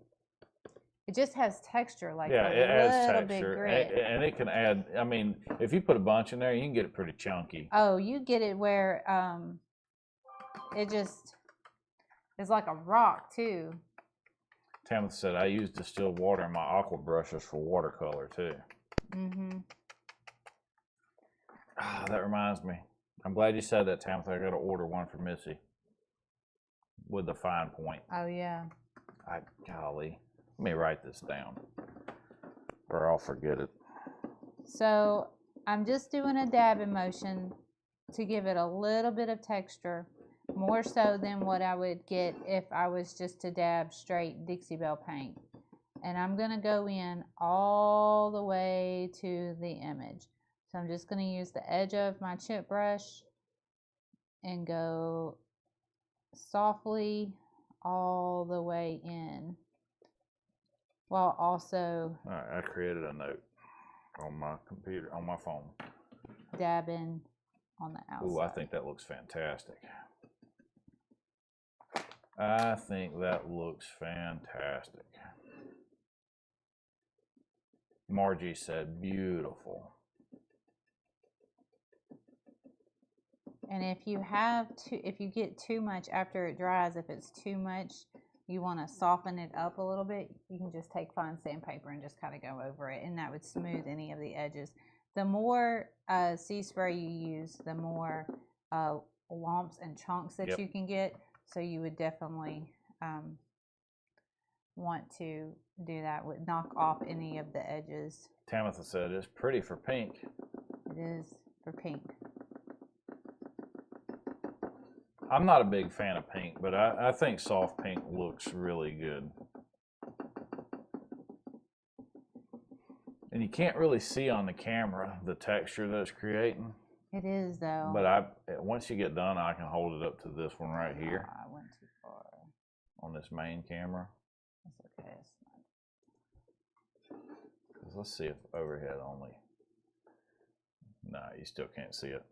It just has texture, like yeah, a it adds little texture, bit grit. and it can add. I mean, if you put a bunch in there, you can get it pretty chunky. Oh, you get it where it just is like a rock too. Tamitha said, I use distilled water in my aqua brushes for watercolor too. Mm-hmm. Ah, that reminds me. I'm glad you said that, Tamitha. I got to order one for Missy with the fine point. Oh yeah. Golly. Let me write this down, or I'll forget it. So I'm just doing a dabbing motion to give it a little bit of texture, more so than what I would get if I was just to dab straight Dixie-Belle paint. And I'm going to go in all the way to the image. So I'm just going to use the edge of my chip brush and go softly all the way in, while also All right, I created a note on my computer, on my phone. dabbing on the outside. Ooh, I think that looks fantastic. I think that looks fantastic. Margie said, beautiful. And if you get too much after it dries, if it's too much, you want to soften it up a little bit, you can just take fine sandpaper and just kind of go over it, and that would smooth any of the edges. The more sea spray you use, the more lumps and chunks that you can get. So you would definitely want to do that. Would knock off any of the edges. Tamitha said it's pretty for pink. It is for pink. I'm not a big fan of pink, but I think soft pink looks really good. And you can't really see on the camera the texture that it's creating. It is, though. But once you get done, I can hold it up to this one right here. I went too far. On this main camera. That's okay. It's let's see if overhead only. No, you still can't see it.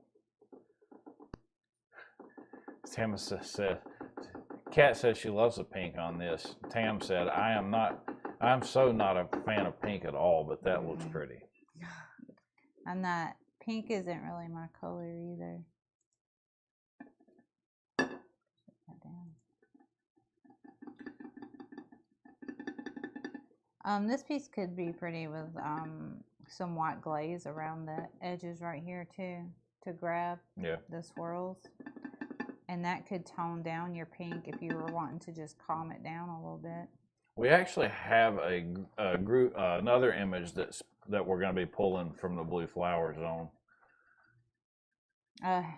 Tam said, Kat says she loves the pink on this. Tam said, I'm so not a fan of pink at all, but that looks pretty. I'm not, pink isn't really my color either. Put that down. This piece could be pretty with some white glaze around the edges right here too, to grab the swirls. And that could tone down your pink if you were wanting to just calm it down a little bit. We actually have another image that we're going to be pulling from the Blue Flowers on.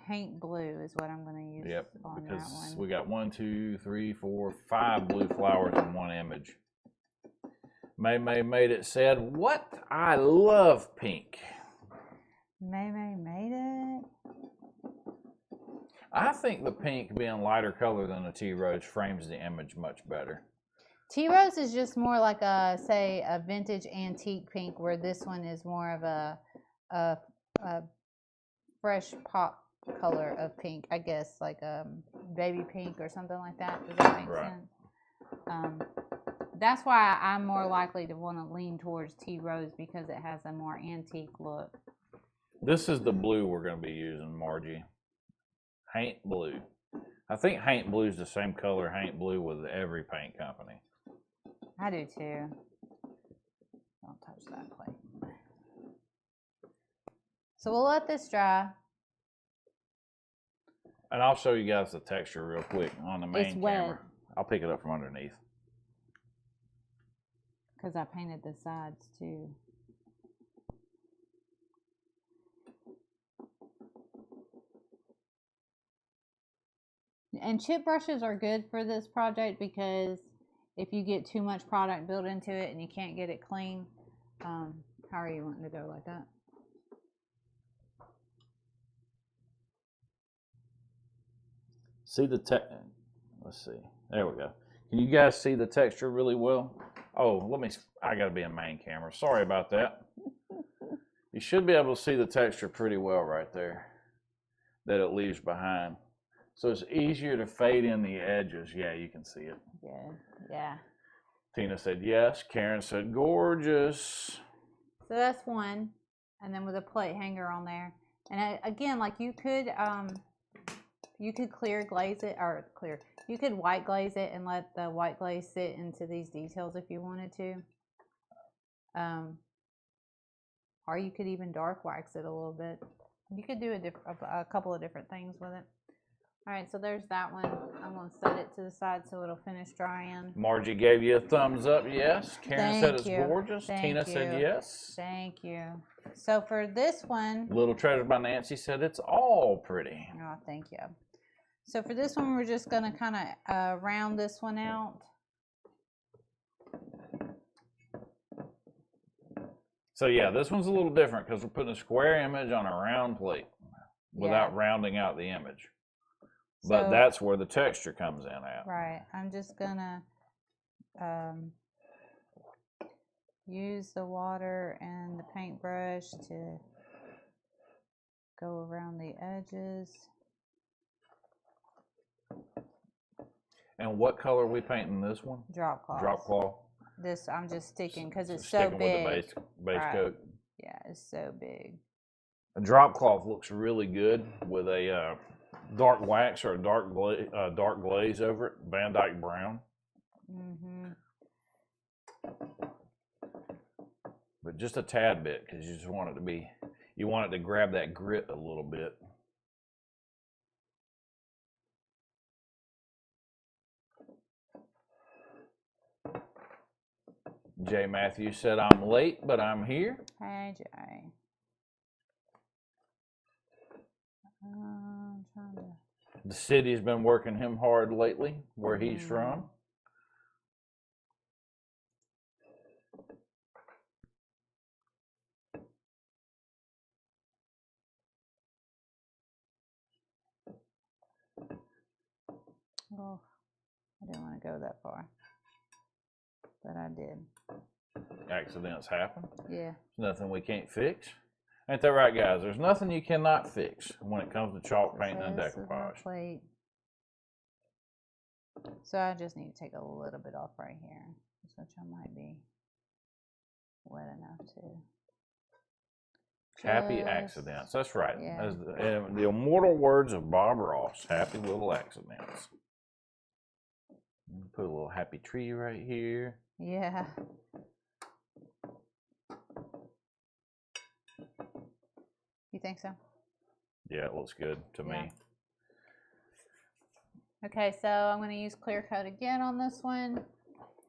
Haint blue is what I'm going to use on that one. We got 1, 2, 3, 4, 5 blue flowers in one image. May made it said, "What? I love pink." May made it. I think the pink being lighter color than the tea rose frames the image much better. Tea rose is just more like say a vintage antique pink, where this one is more of a fresh pop color of pink, I guess, like baby pink or something like that. Does that make sense? That's why I'm more likely to want to lean towards tea rose, because it has a more antique look. This is the blue we're going to be using, Margie. Haint blue. I think haint blue is the same color haint blue with every paint company. I do too. Don't touch that plate. So we'll let this dry. And I'll show you guys the texture real quick on the main camera. Wet. I'll pick it up from underneath. Because I painted the sides too. And chip brushes are good for this project, because if you get too much product built into it and you can't get it clean, how are you wanting to go like that? See the let's see. There we go. Can you guys see the texture really well? Oh, I gotta be in main camera. Sorry about that. You should be able to see the texture pretty well right there that it leaves behind. So it's easier to fade in the edges. Yeah, you can see it. Good. Yeah. Tina said yes. Karen said gorgeous. So that's one. And then with a plate hanger on there. And again, like you could clear glaze it, you could white glaze it and let the white glaze sit into these details if you wanted to. Or you could even dark wax it a little bit. You could do a couple of different things with it. All right, so there's that one. I'm going to set it to the side so it'll finish drying. Margie gave you a thumbs up, yes. Karen said it's gorgeous. Tina said yes. Thank you. So for this one... Little Treasure by Nancy said it's all pretty. Oh, thank you. So for this one, we're just going to kind of round this one out. So yeah, this one's a little different because we're putting a square image on a round plate without rounding out the image. But so, that's where the texture comes in at. Right. I'm just going to use the water and the paintbrush to go around the edges. And what color are we painting this one? Drop cloth. Drop cloth. This I'm just sticking because it's so big. With the base coat. Yeah, it's so big. A drop cloth looks really good with a dark wax or a dark glaze over it, Van Dyke brown. Mm-hmm. But just a tad bit, because you just want it to be, you want it to grab that grit a little bit. Jay Matthews said, I'm late, but I'm here. Hey, Jay. I'm trying to... The city's been working him hard lately, where he's from. Oh, I didn't want to go that far, but I did. Accidents happen. Yeah. There's nothing we can't fix. Ain't that right, guys? There's nothing you cannot fix when it comes to chalk painting and This is my decoupage. plate. So I just need to take a little bit off right here, which I might be wet enough to. Happy accidents. That's right. Yeah. As the immortal words of Bob Ross, happy little accidents. Put a little happy tree right here. Yeah. You think so? Yeah, it looks good to me. Okay, so I'm going to use clear coat again on this one.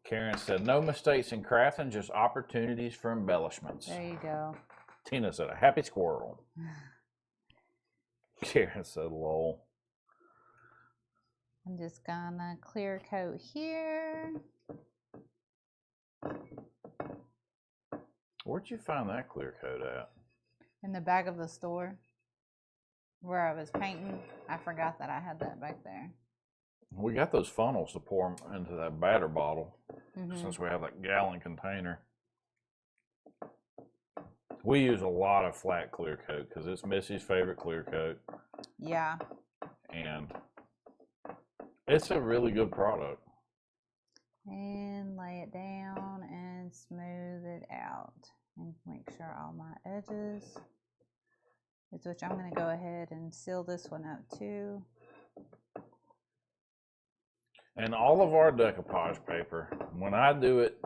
Karen said, no mistakes in crafting, just opportunities for embellishments. There you go. Tina said, a happy squirrel. Karen said, lol. I'm just going to clear coat here. Where'd you find that clear coat at? In the back of the store where I was painting. I forgot that I had that back there. We got those funnels to pour them into that batter bottle since we have that gallon container. We use a lot of flat clear coat because it's Missy's favorite clear coat. Yeah. And it's a really good product. And lay it down and smooth it out. And make sure all my edges, which I'm going to go ahead and seal this one up too. And all of our decoupage paper, when I do it,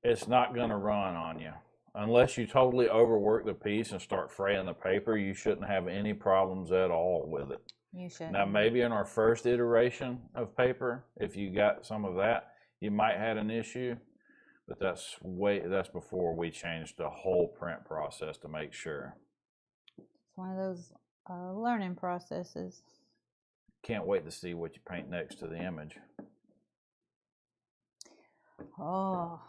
it's not going to run on you. Unless you totally overwork the piece and start fraying the paper, you shouldn't have any problems at all with it. You should. Now, maybe in our first iteration of paper, if you got some of that, you might have an issue. But that's before we changed the whole print process to make sure. It's one of those learning processes. Can't wait to see what you paint next to the image. Oh,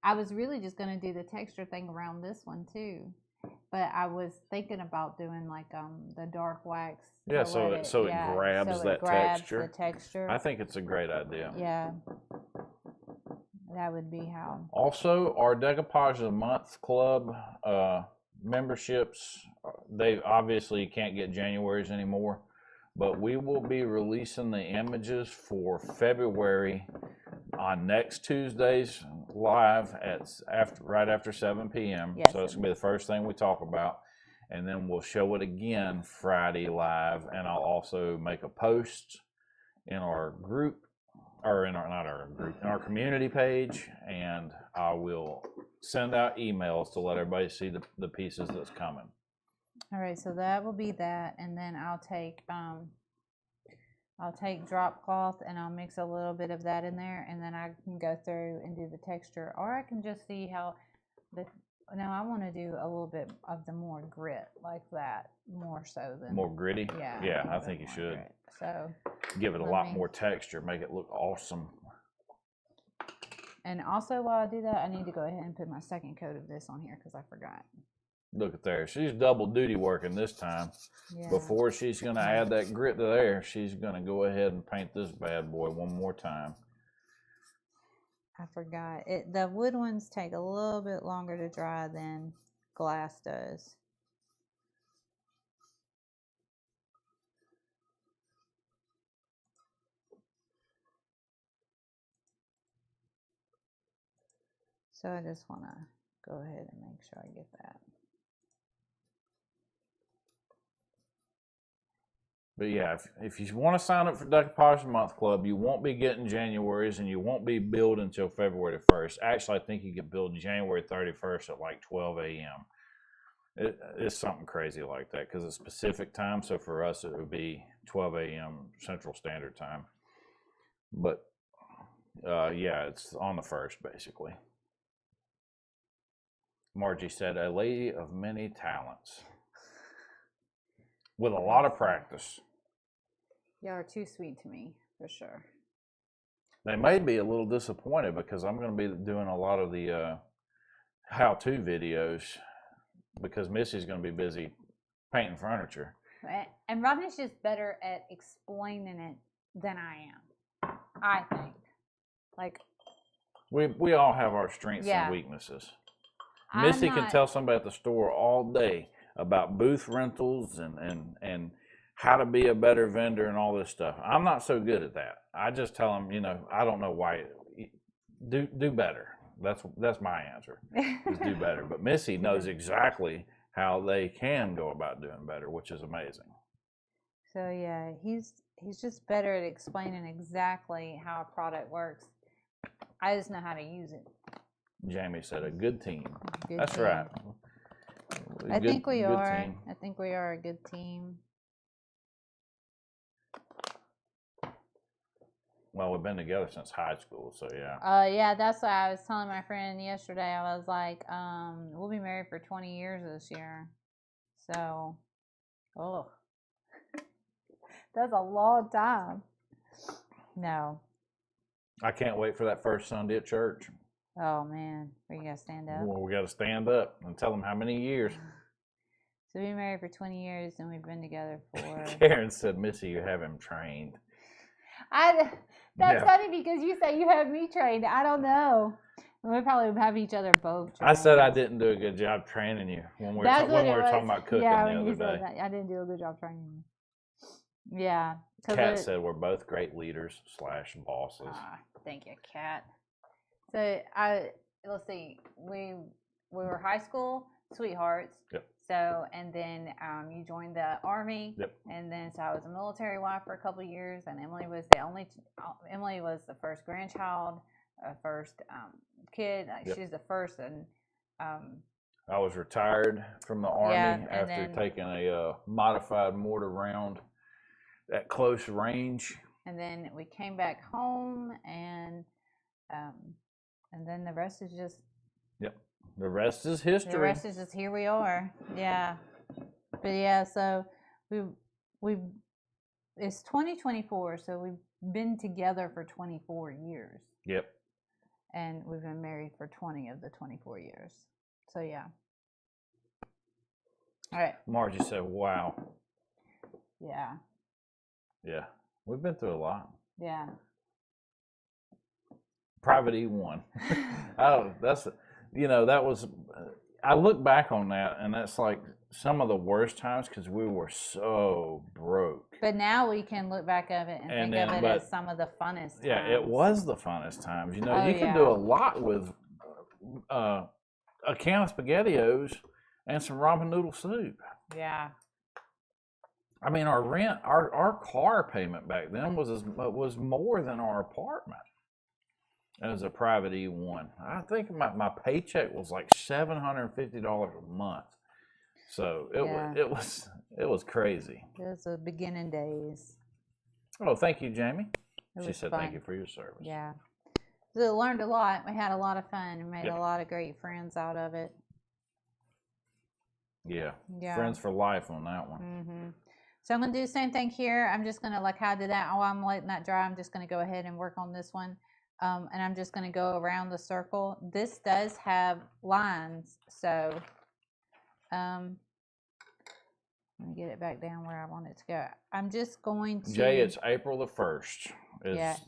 I was really just going to do the texture thing around this one too. But I was thinking about doing like the dark wax. Yeah, so it grabs that texture. The texture. I think it's a great idea. Yeah. That would be how. Also, our Decoupage of the Month Club memberships, they obviously can't get January's anymore, but we will be releasing the images for February on next Tuesdays live right after 7 p.m. Yes. So it's going to be the first thing we talk about. And then we'll show it again Friday live. And I'll also make a post in our group, or in our community page. And I will send out emails to let everybody see the pieces that's coming. All right, so that will be that. And then I'll take drop cloth and I'll mix a little bit of that in there, and then I can go through and do the texture, or I can just see how now I want to do a little bit of the more grit like that, more so than more gritty. Yeah, I think you should. Grit. So give it a lot more texture, make it look awesome. And also, while I do that, I need to go ahead and put my second coat of this on here because I forgot. Look at there. She's double duty working this time. Yeah. Before she's going to add that grit to there, she's going to go ahead and paint this bad boy one more time. I forgot. The wood ones take a little bit longer to dry than glass does. So I just want to go ahead and make sure I get that. But yeah, if you want to sign up for Decoupage Month Club, you won't be getting January's and you won't be billed until February 1st. Actually, I think you get billed January 31st at like 12 a.m. It's something crazy like that because it's Pacific time. So for us, it would be 12 a.m. Central Standard Time. But yeah, it's on the 1st, basically. Margie said, a lady of many talents with a lot of practice. Y'all are too sweet to me, for sure. They may be a little disappointed because I'm going to be doing a lot of the how-to videos because Missy's going to be busy painting furniture. And Rodney's just better at explaining it than I am, I think. Like, we all have our strengths and weaknesses. Missy can tell somebody at the store all day about booth rentals and how to be a better vendor and all this stuff. I'm not so good at that. I just tell them, I don't know why. Do better. That's my answer. Is do better. But Missy knows exactly how they can go about doing better, which is amazing. So yeah, he's just better at explaining exactly how a product works. I just know how to use it. Jamie said a good team. That's team. Right. I think we are. Team. I think we are a good team. Well, we've been together since high school, so yeah. Yeah, that's what I was telling my friend yesterday. I was like, we'll be married for 20 years this year. So, that's a long time. No. I can't wait for that first Sunday at church. Oh, man. We got to stand up? Well, we got to stand up and tell them how many years. So, we've been married for 20 years, and we've been together for... Karen said, Missy, you have him trained. That's funny because you say you have me trained. I don't know. We probably have each other both trained. I said I didn't do a good job training you when we were talking about cooking the other day. That. I didn't do a good job training you. Yeah. Kat said we're both great leaders / bosses. Thank you, Kat. So let's see. We were high school sweethearts. Yep. So, and then you joined the Army. Yep. And then, so I was a military wife for a couple of years, and Emily was the first grandchild, first kid. Yep. She's the first, and I was retired from the Army after taking a modified mortar round at close range. And then we came back home, and then the rest is just. Yep. The rest is history. The rest is just here we are. Yeah. But yeah, so we it's 2024, so we've been together for 24 years. Yep. And we've been married for 20 of the 24 years. So yeah. All right. Margie said, wow. Yeah. Yeah. We've been through a lot. Yeah. Private E1. That was, I look back on that and that's like some of the worst times because we were so broke. But now we can look back at it and think of it as some of the funnest times. Yeah, it was the funnest times. You can do a lot with a can of SpaghettiOs and some ramen noodle soup. Yeah. I mean, our rent, our car payment back then was more than our apartment. As a private E1, I think my paycheck was like $750 a month. So it was crazy. It was the beginning days. Oh, thank you, Jamie. She said fun. Thank you for your service. Yeah. So we learned a lot. We had a lot of fun and made a lot of great friends out of it. Yeah. Friends for life on that one. Mm-hmm. So I'm going to do the same thing here. I'm just going to, like how I did that, I'm letting that dry. I'm just going to go ahead and work on this one. And I'm just going to go around the circle. This does have lines, so let me get it back down where I want it to go. I'm just going to... Jay, it's April the 1st.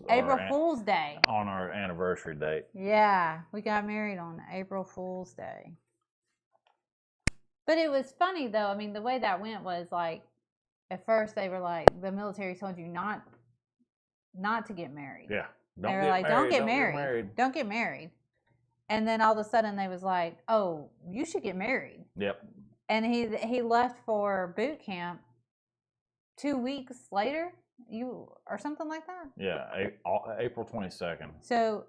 April Fool's Day. On our anniversary date. Yeah, we got married on April Fool's Day. But it was funny, though. I mean, the way that went was like, at first they were like, the military told you not to get married. Yeah. They were like, don't get married. Don't get married. And then all of a sudden they was like, oh, you should get married. Yep. And he left for boot camp 2 weeks later, or something like that. Yeah, April 22nd. So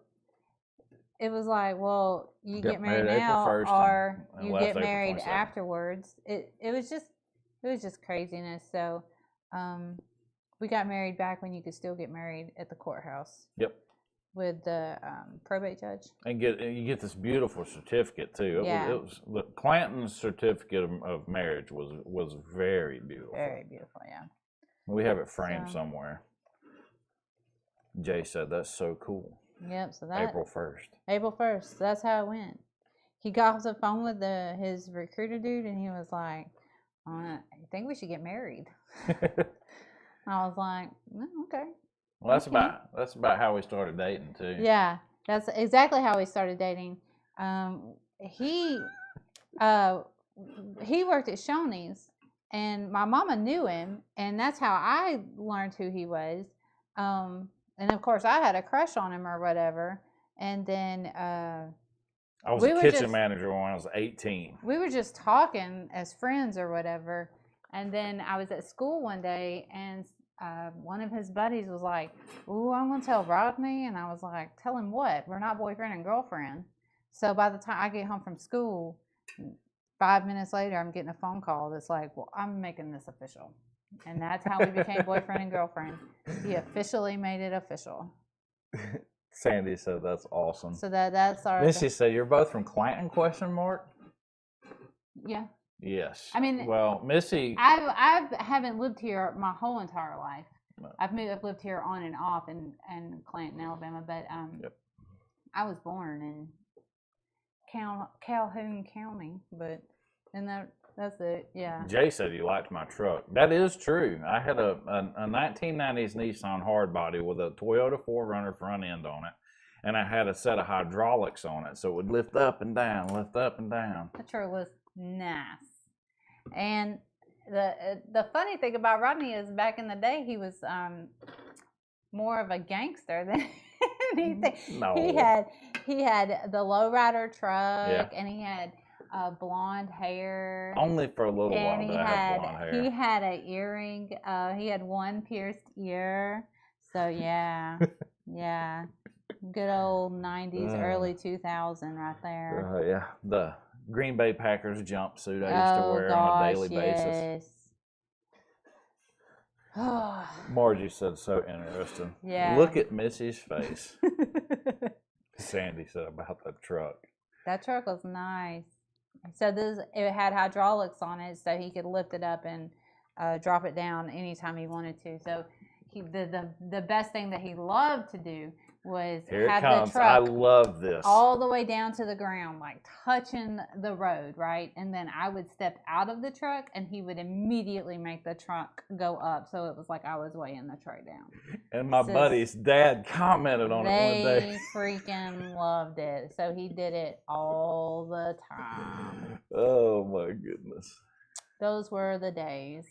it was like, well, you get married married April now, 1st or and you left get April married 22nd. afterwards. It was just craziness. So we got married back when you could still get married at the courthouse. Yep. With the probate judge. And you get this beautiful certificate too. It was the Clanton's certificate of marriage was very beautiful. Very beautiful, yeah. We have it framed somewhere. Jay said that's so cool. Yep. So that April 1st. April 1st. That's how it went. He got off the phone with his recruiter dude, and he was like, "I think we should get married." I was like, "Okay." Well, that's about how we started dating too. Yeah, that's exactly how we started dating. He worked at Shoney's, and my mama knew him, and that's how I learned who he was. And of course, I had a crush on him or whatever. And then I was a kitchen manager when I was 18. We were just talking as friends or whatever. And then I was at school one day, and one of his buddies was like, "Ooh, I'm going to tell Rodney." And I was like, "Tell him what? We're not boyfriend and girlfriend." So by the time I get home from school, 5 minutes later, I'm getting a phone call that's like, "Well, I'm making this official." And that's how we became boyfriend and girlfriend. He officially made it official. Sandy said that's awesome. So that's our... Missy said, "You're both from Clanton, ? Yeah. Yes. I mean, well, Missy, I haven't lived here my whole entire life. No. I've lived here on and off in Clanton, Alabama, but Yep. I was born in Calhoun County, but that's it. Yeah. Jay said you liked my truck. That is true. I had a 1990s Nissan hardbody with a Toyota 4Runner front end on it, and I had a set of hydraulics on it, so it would lift up and down, lift up and down. That truck was nice. And the funny thing about Rodney is back in the day he was more of a gangster than anything. No. He had the lowrider truck, and he had blonde hair. Only for a little while. And he had an earring. He had one pierced ear. So yeah, yeah, good old 90s, early 2000 right there. Yeah, the Green Bay Packers jumpsuit I used to wear on a daily basis. Margie said, "So interesting." Yeah. Look at Missy's face. Sandy said about that truck. That truck was nice. So it had hydraulics on it, so he could lift it up and drop it down anytime he wanted to. So the best thing that he loved to do was have the truck. I love this. All the way down to the ground, like touching the road, right? And then I would step out of the truck, and he would immediately make the truck go up. So it was like I was weighing the truck down. And my buddy's dad commented on it one day. They freaking loved it. So he did it all the time. Oh my goodness. Those were the days.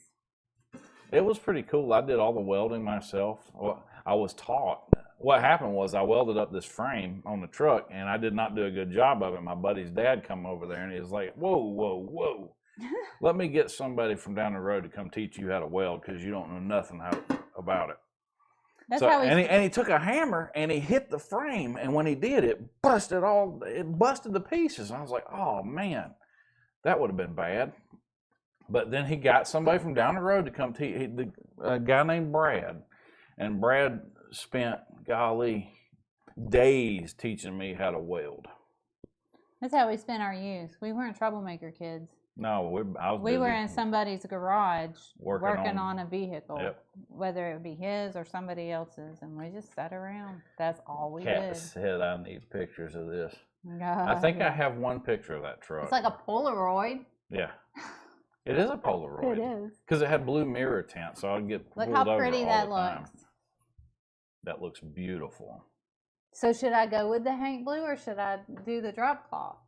It was pretty cool. I did all the welding myself. Well, I was taught. What happened was I welded up this frame on the truck, and I did not do a good job of it. My buddy's dad come over there, and he was like, whoa. Let me get somebody from down the road to come teach you how to weld, because you don't know nothing about it. That's so, how and he took a hammer, and he hit the frame, and when he did, it busted to pieces. And I was like, oh, man, that would have been bad. But then he got somebody from down the road to come teach, a guy named Brad. And Brad spent, golly, days teaching me how to weld. That's how we spent our youth. We weren't troublemaker kids. No, we were in somebody's garage working on a vehicle, yep. Whether it would be his or somebody else's, and we just sat around. That's all we did. Kat said I need pictures of this. I think I have one picture of that truck. It's like a Polaroid. Yeah. It is a Polaroid. It is. Because it had blue mirror tint, so I'd get pulled over all the time. Look how pretty that looks. That looks beautiful. So should I go with the Hank Blue, or should I do the drop cloth?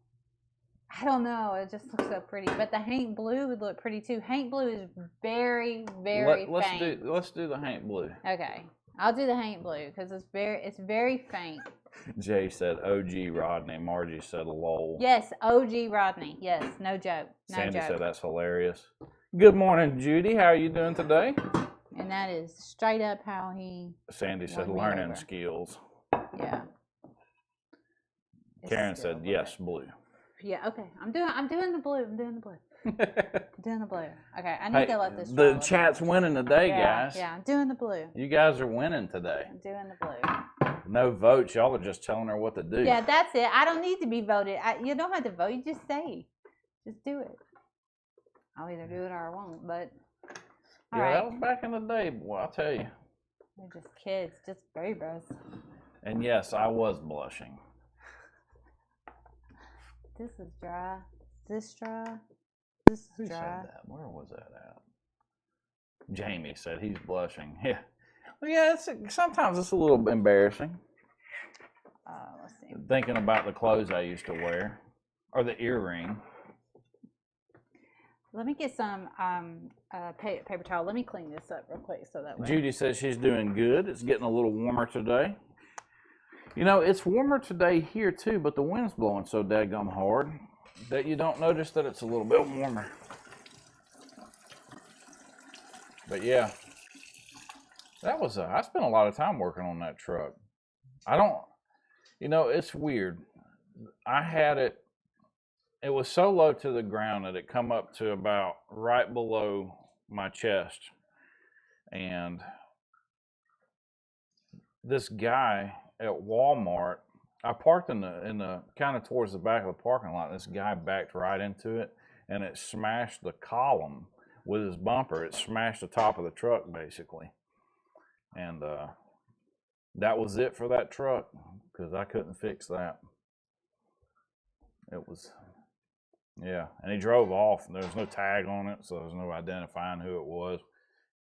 I don't know. It just looks so pretty. But the Hank Blue would look pretty too. Hank Blue is very, very faint. Let's do the Hank Blue. Okay. I'll do the Hank Blue because it's very faint. Jay said OG Rodney. Margie said lol. Yes, OG Rodney. Yes, no joke. Sandy said that's hilarious. Good morning, Judy. How are you doing today? And that is straight up how he. Sandy said won me learning over. skills. Yeah. It's Karen still said blue. yes, blue. Yeah. Okay. I'm doing the blue. I'm doing the blue. Doing the blue. Okay. I need Hey, to let this. the dry a little chat's bit. winning today, Yeah. guys. Yeah. I'm doing the blue. You guys are winning today. I'm doing the blue. No votes. Y'all are just telling her what to do. Yeah, that's it. I don't need to be voted. You don't have to vote. You just say. Just do it. I'll either do it or I won't. But all right. That was back in the day, boy. I'll tell you. They're just kids, just babies. And yes, I was blushing. This is dry. This dry. This is Who dry. said that? Where was that at? Jamie said he's blushing. Yeah. Well, yeah, sometimes it's a little embarrassing. Let's see. Thinking about the clothes I used to wear. Or the earring. Let me get some paper towel. Let me clean this up real quick so that way. Judy says she's doing good. It's getting a little warmer today. You know, it's warmer today here too, but the wind's blowing so daggum hard that you don't notice that it's a little bit warmer. But yeah, I spent a lot of time working on that truck. It's weird. I had it was so low to the ground that it come up to about right below my chest. And this guy at Walmart, I parked in the kind of towards the back of the parking lot. This guy backed right into it, and it smashed the column with his bumper. It smashed the top of the truck basically, and that was it for that truck because I couldn't fix that. It was, yeah, and he drove off. And there was no tag on it, so there's no identifying who it was.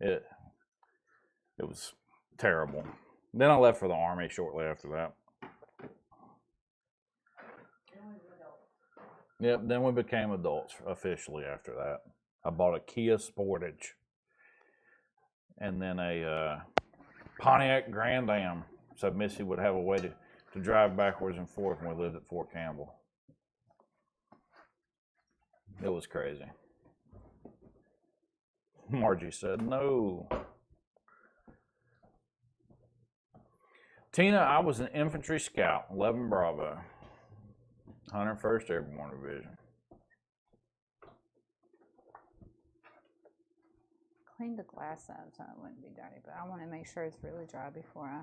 It was terrible. Then I left for the Army shortly after that. Yep, then we became adults officially after that. I bought a Kia Sportage and then a Pontiac Grand Am, so Missy would have a way to drive backwards and forth when we lived at Fort Campbell. It was crazy. Margie said no. Tina, I was an infantry scout, 11 Bravo, 101st Airborne Division. Clean the glass up so it wouldn't be dirty, but I want to make sure it's really dry before I.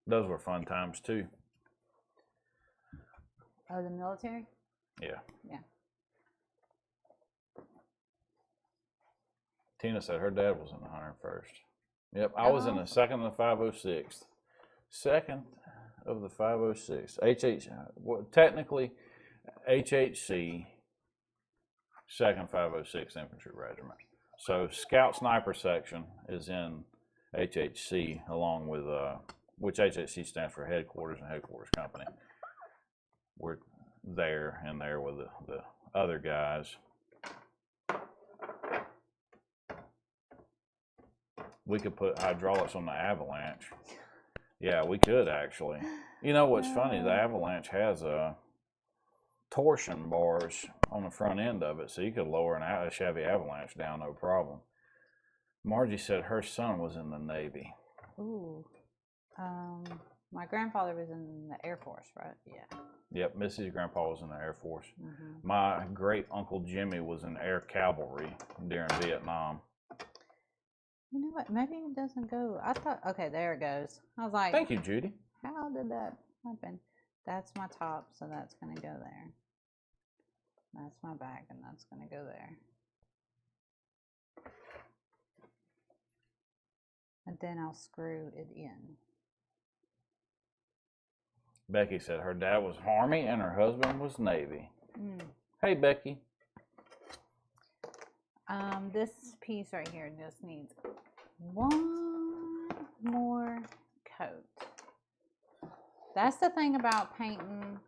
Those were fun times too. Oh, the military? Yeah. Yeah. Tina said her dad was in the 101st. Yep, I was in the 2nd of the 506th. 2nd of the 506. Technically, HHC, 2nd 506 Infantry Regiment. So Scout Sniper Section is in HHC along with, which HHC stands for Headquarters and Headquarters Company. We're there and there with the other guys. We could put hydraulics on the Avalanche. Yeah, we could actually. You know what's funny? The Avalanche has torsion bars on the front end of it, so you could lower a Chevy Avalanche down no problem. Margie said her son was in the Navy. Ooh. My grandfather was in the Air Force, right? Yeah. Yep, Missy's grandpa was in the Air Force. Mm-hmm. My great uncle Jimmy was in Air Cavalry during Vietnam. You know what? Maybe it doesn't go. I thought, okay, there it goes. I was like, thank you, Judy. How did that happen? That's my top, so that's going to go there. That's my back, and that's going to go there. And then I'll screw it in. Becky said her dad was Army and her husband was Navy. Mm. Hey, Becky. This piece right here just needs one more coat. That's the thing about painting.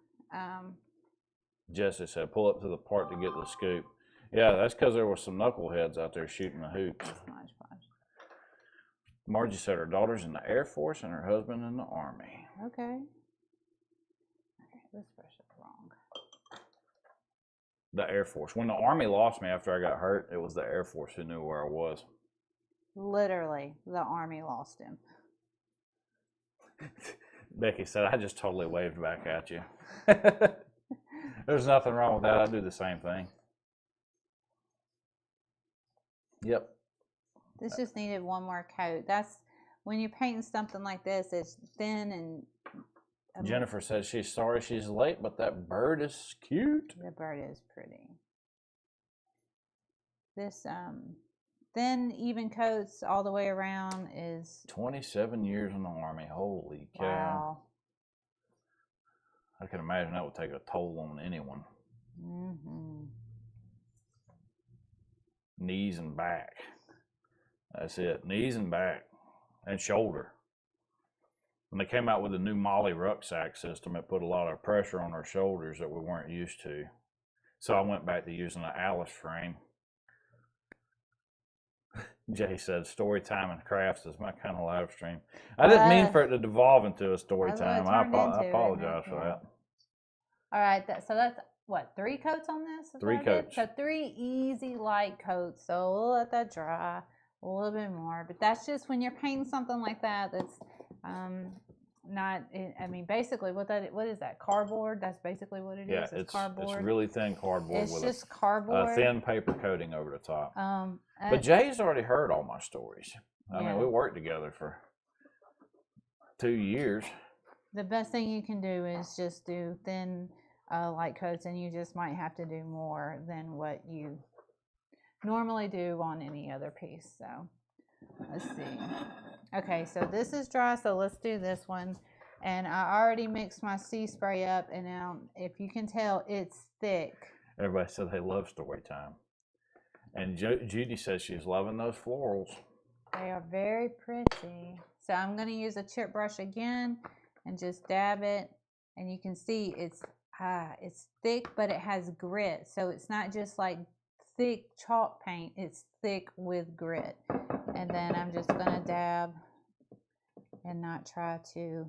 Jesse said, pull up to the part to get the scoop. Yeah, that's because there were some knuckleheads out there shooting the hoops. That's nice. Margie said her daughter's in the Air Force and her husband in the Army. Okay. This brush is wrong. The Air Force. When the Army lost me after I got hurt, it was the Air Force who knew where I was. Literally, the Army lost him. Becky said, I just totally waved back at you. There's nothing wrong with that. I do the same thing. Yep. This just needed one more coat. That's when you're painting something like this, it's thin and Jennifer says she's sorry she's late, but that bird is cute. the bird is pretty. This thin, even coats all the way around is 27 years in the Army. Holy cow. wow. I can imagine that would take a toll on anyone. Mm-hmm. Knees and back. That's it. Knees and back. And shoulder. When they came out with the new Molly rucksack system, it put a lot of pressure on our shoulders that we weren't used to. So I went back to using an Alice frame. Jay said, story time and crafts is my kind of live stream. I didn't mean for it to devolve into a story time. I apologize for that. All right, so that's what, 3 coats on this? 3 coats. So 3 easy light coats. So we'll let that dry a little bit more. But that's just when you're painting something like that. That's not. I mean, basically, what is that? Cardboard. That's basically what it is. Yeah, it's cardboard. It's really thin cardboard. It's with just cardboard. A thin paper coating over the top. But Jay's already heard all my stories. I mean, we worked together for 2 years. The best thing you can do is just do thin light coats, and you just might have to do more than what you normally do on any other piece. So let's see. Okay, so this is dry, so let's do this one. And I already mixed my sea spray up, and now if you can tell, it's thick. Everybody said they love story time. And Judy says she's loving those florals. They are very pretty. So I'm going to use a chip brush again and just dab it. And you can see it's thick, but it has grit. So it's not just like thick chalk paint. It's thick with grit. And then I'm just going to dab and not try to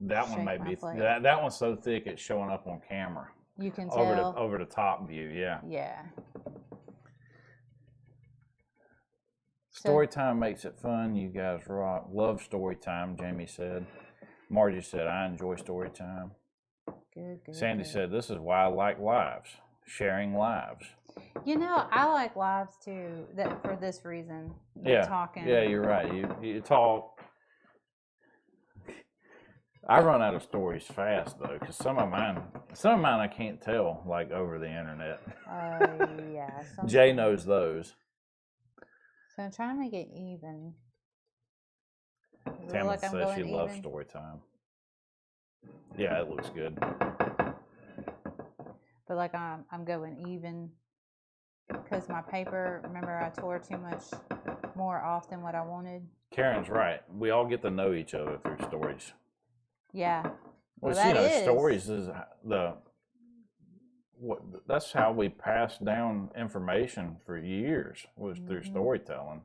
That one may be, that one's so thick it's showing up on camera. You can tell. Over the top view, yeah. Yeah. Story time makes it fun. You guys rock. Love story time, Jamie said. Margie said, I enjoy story time. Good. Sandy said, this is why I like lives, sharing lives. You know, I like lives too, for this reason. Talking. Yeah, you're right. You talk. I run out of stories fast though, because some of mine I can't tell like over the internet. Yeah. Jay knows those. So I'm trying to make it even. Tamara says she loves story time. Yeah, it looks good. But like I'm going even because my paper, remember I tore too much more off than what I wanted. Karen's right. We all get to know each other through stories. Yeah. Well, stories is that's how we passed down information for years, was through storytelling.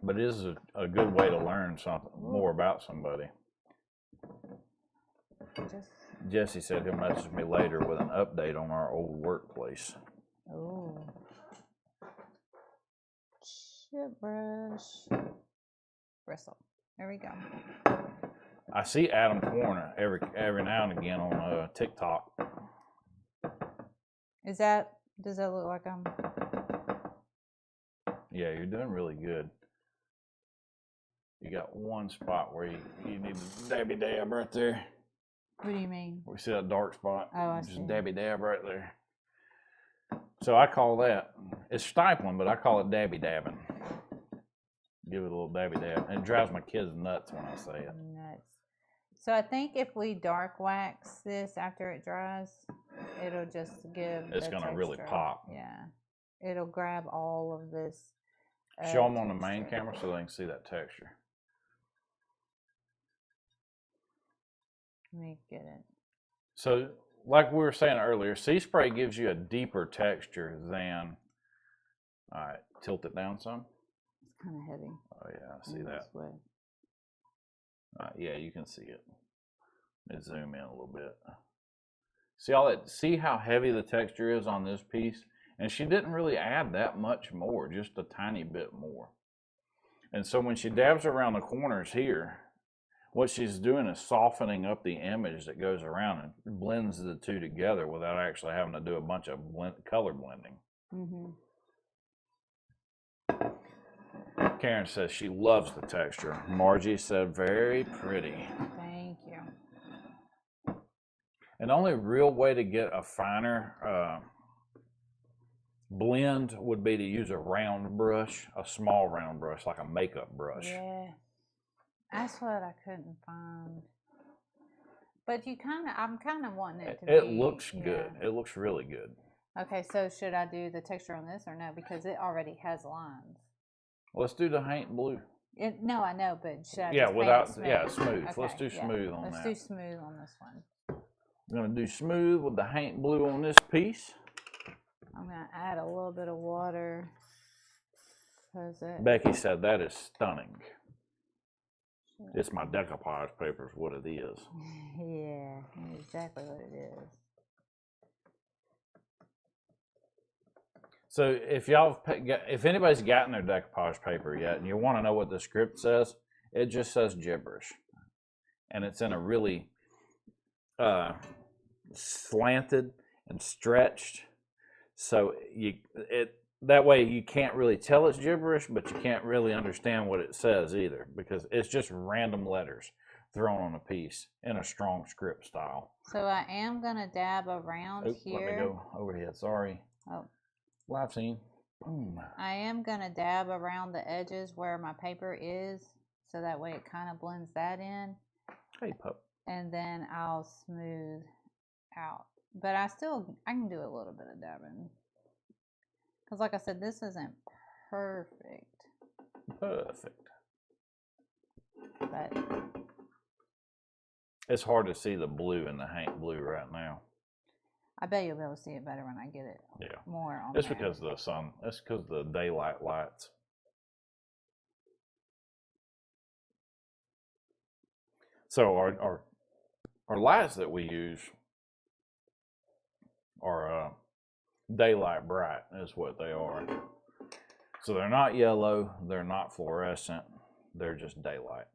But it is a good way to learn something more about somebody. Jesse said he'll message me later with an update on our old workplace. Oh. Chip brush. Bristle. There we go. I see Adam Corner every now and again on TikTok. Does that look like Yeah, you're doing really good. You got one spot where you need to dabby dab right there. What do you mean? We see that dark spot. Oh, I see. Just dabby dab right there. So I call that, it's stipling, but I call it dabby dabbing. Give it a little dabby dab. And it drives my kids nuts when I say it. Nuts. So I think if we dark wax this after it dries, it'll just give it's going to really pop. Yeah. It'll grab all of this. Show them on the main camera so they can see that texture. Let me get it. So, like we were saying earlier, sea spray gives you a deeper texture than. All right, tilt it down some. It's kind of heavy. Oh yeah, I see that. Yeah, you can see it. Let's zoom in a little bit. See how heavy the texture is on this piece? And she didn't really add that much more, just a tiny bit more. And so when she dabs around the corners here, what she's doing is softening up the image that goes around and blends the two together without actually having to do a bunch of color blending. Mm-hmm. Karen says she loves the texture. Margie said very pretty. Thank you. And the only real way to get a finer blend would be to use a round brush, a small round brush, like a makeup brush. Yeah, that's what I couldn't find. But I'm kind of wanting it to be. It looks good. It looks really good. Okay, so should I do the texture on this or no? Because it already has lines. Let's do the Haint Blue. No, I know, but should I Yeah, just without, paint it smooth? yeah, smooth. Okay, Let's do smooth on that. Let's do smooth on this one. I'm going to do smooth with the Haint Blue on this piece. I'm going to add a little bit of water. Becky said that is stunning. It's my decoupage paper is what it is. Yeah, exactly what it is. So if anybody's gotten their decoupage paper yet and you want to know what the script says, it just says gibberish. And it's in a really slanted and stretched. So that way you can't really tell it's gibberish, but you can't really understand what it says either, because it's just random letters thrown on a piece in a strong script style. So I am going to dab around here. Let me go overhead. Sorry. Oh. Live scene. Boom. I am going to dab around the edges where my paper is, so that way it kind of blends that in. Hey, pup. And then I'll smooth out. But I can do a little bit of dabbing. Because like I said, this isn't perfect. Perfect. But it's hard to see the blue in the Haint Blue right now. I bet you'll be able to see it better when I get it more on It's there. because of the sun. It's because of the daylight lights. So our lights that we use are daylight bright is what they are. So they're not yellow, they're not fluorescent, they're just daylight.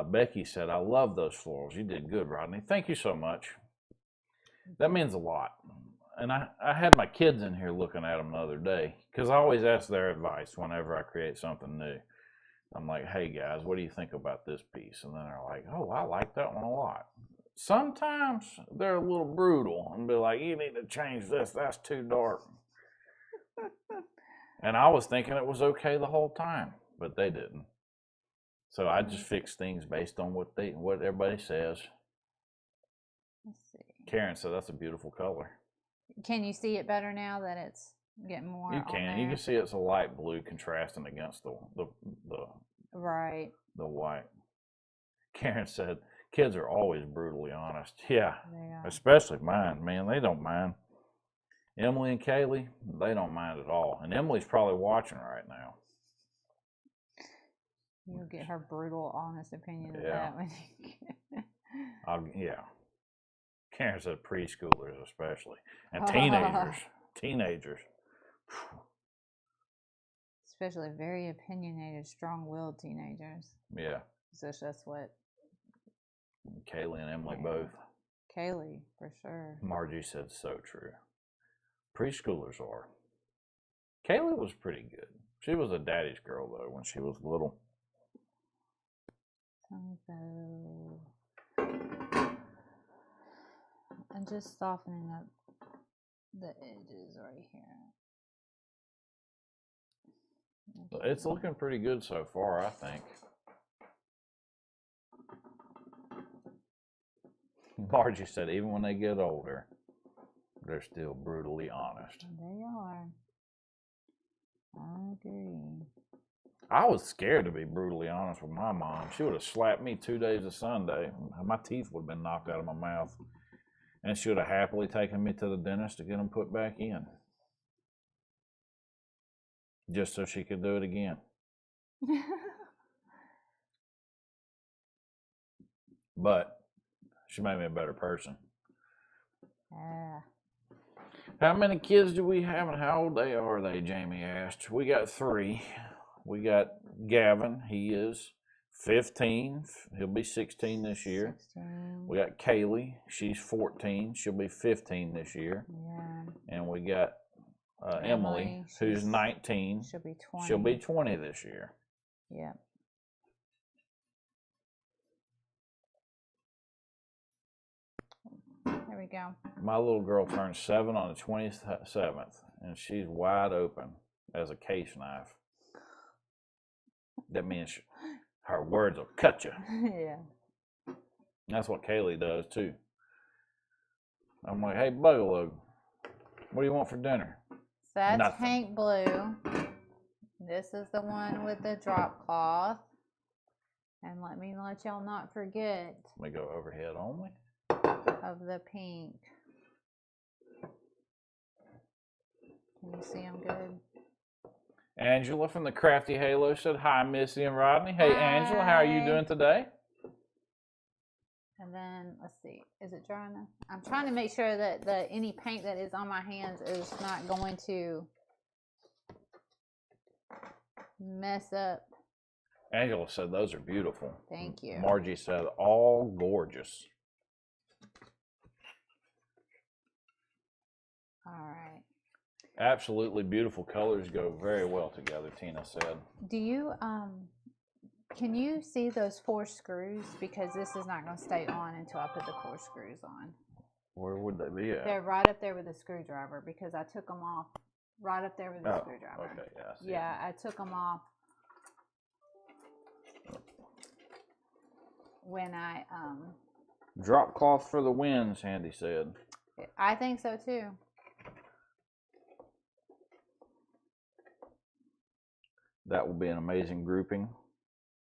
Becky said, I love those florals. You did good, Rodney. Thank you so much. That means a lot. And I had my kids in here looking at them the other day, because I always ask their advice whenever I create something new. I'm like, hey guys, what do you think about this piece? And then they're like, oh, I like that one a lot. Sometimes they're a little brutal and be like, you need to change this, that's too dark. And I was thinking it was okay the whole time, but they didn't. So I just fix things based on what everybody says. Let's see. Karen said that's a beautiful color. Can you see it better now that it's getting more? You can see it's a light blue contrasting against the right. The white. Karen said kids are always brutally honest. Yeah, especially mine. Man, they don't mind. Emily and Kaylee, they don't mind at all. And Emily's probably watching right now. You'll get her brutal, honest opinion of that when yeah. Karen said preschoolers especially. And teenagers. Teenagers. Especially very opinionated, strong-willed teenagers. Yeah. So that's what Kaylee and Emily both. Kaylee, for sure. Margie said so true. Preschoolers are. Kaylee was pretty good. She was a daddy's girl, though, when she was little. And just softening up the edges right here. It's looking pretty good so far, I think. Margie said even when they get older, they're still brutally honest. They are. I agree. I was scared to be brutally honest with my mom. She would have slapped me 2 days of Sunday. My teeth would have been knocked out of my mouth. And she would have happily taken me to the dentist to get them put back in. Just so she could do it again. But she made me a better person. Yeah. How many kids do we have and how old are they, Jamie asked. We got 3. We got Gavin, he is 15. He'll be 16 this year. 16. We got Kaylee, she's 14. She'll be 15 this year. Yeah. And we got Emily, who's 19. She'll be 20. She'll be 20 this year. Yep. There we go. My little girl turns 7 on the 27th, and she's wide open as a case knife. That means her words will cut you. Yeah. That's what Kaylee does too. I'm like, hey, Bugalow, what do you want for dinner? So that's Nothing. paint blue. This is the one with the drop cloth. And let y'all not forget Let me go overhead only. of the pink. Can you see them good? Angela from the Crafty Halo said, hi, Missy and Rodney. Hey, Angela, how are you Hi. doing today? And then, let's see, is it dry enough? I'm trying to make sure that any paint that is on my hands is not going to mess up. Angela said, those are beautiful. Thank you. Margie said, all gorgeous. All right. Absolutely beautiful colors go very well together, Tina said. Do you, can you see those 4 screws? Because this is not going to stay on until I put the 4 screws on. Where would they be at? They're right up there with the screwdriver because I took them off right up there with the screwdriver. Okay, yeah. I see Yeah, I took them off when I, Drop cloth for the win, Sandy said. I think so too. That will be an amazing grouping,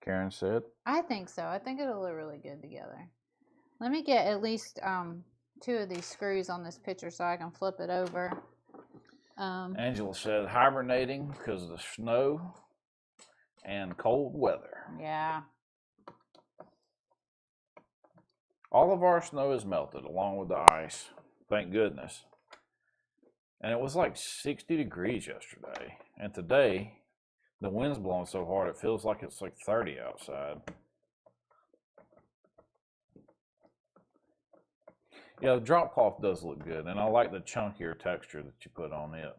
Karen said. I think so. I think it'll look really good together. Let me get at least 2 of these screws on this picture so I can flip it over. Angela said hibernating because of the snow and cold weather. Yeah. All of our snow is melted along with the ice. Thank goodness. And it was like 60 degrees yesterday. And today, the wind's blowing so hard it feels like it's like 30 outside. Yeah, the drop cloth does look good, and I like the chunkier texture that you put on it.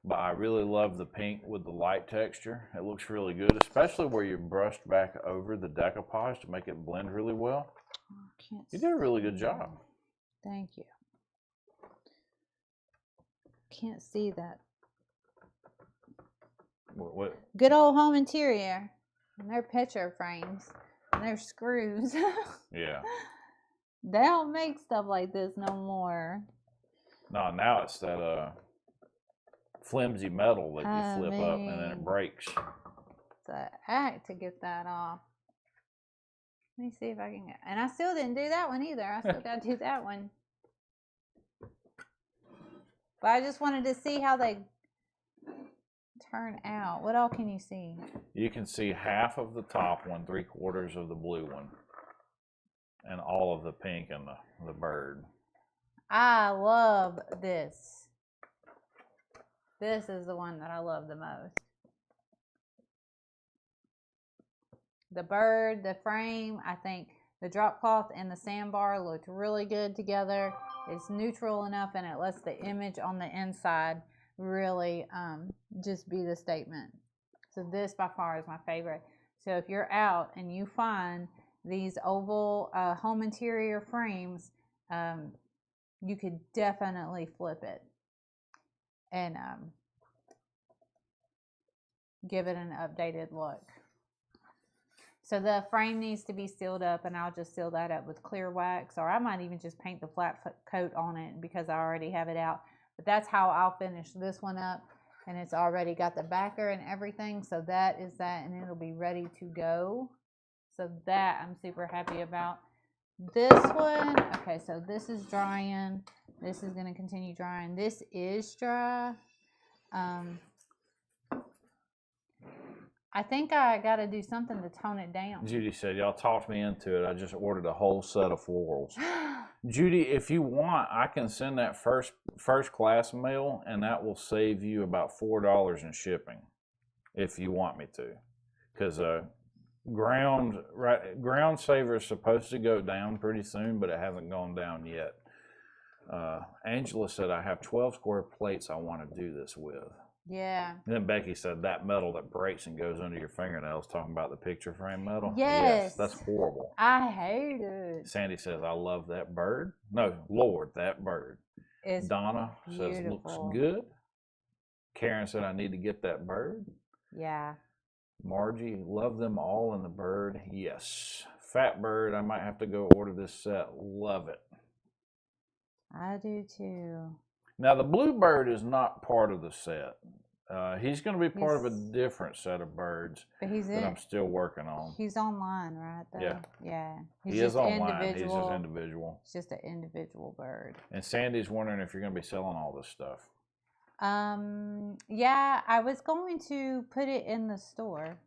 But I really love the pink with the light texture. It looks really good, especially where you brushed back over the decoupage to make it blend really well. You did a really good job. Thank you. Can't see that. What? Good old home interior. And their picture frames. And their screws. Yeah. They don't make stuff like this no more. No, now it's that flimsy metal that you flip up and then it breaks. It's an act to get that off. Let me see if I can get, and I still didn't do that one either. I still got to do that one. But I just wanted to see how they turn out. What all can you see? You can see half of the top one, 3/4 of the blue one, and all of the pink and the bird. I love this. This is the one that I love the most. The bird, the frame, I think the drop cloth and the sandbar looked really good together. It's neutral enough and it lets the image on the inside really just be the statement. So this by far is my favorite. So if you're out and you find these oval home interior frames, you could definitely flip it and give it an updated look. So the frame needs to be sealed up, and I'll just seal that up with clear wax, or I might even just paint the flat coat on it because I already have it out. But that's how I'll finish this one up, and it's already got the backer and everything. So that is that, and it'll be ready to go. So that I'm super happy about. This one, okay, so this is drying. This is going to continue drying. This is dry. I think I got to do something to tone it down. Judy said, y'all talked me into it. I just ordered a whole set of florals. Judy, if you want, I can send that first class mail, and that will save you about $4 in shipping, if you want me to, because ground saver is supposed to go down pretty soon, but it hasn't gone down yet. Angela said I have 12 square plates I want to do this with. Yeah. And then Becky said that metal that breaks and goes under your fingernails, talking about the picture frame metal. Yes. That's horrible. I hate it. Sandy says, I love that bird. No, Lord, that bird. It's Donna beautiful. says, looks good. Karen said, I need to get that bird. Yeah. Margie, love them all in the bird. Yes. Fat bird, I might have to go order this set. Love it. I do too. Now, the bluebird is not part of the set. He's going to be part of a different set of birds but that I'm still working on. He's online, right? Though? Yeah. Yeah. He is online. He's just individual. It's just an individual bird. And Sandy's wondering if you're going to be selling all this stuff. Yeah, I was going to put it in the store.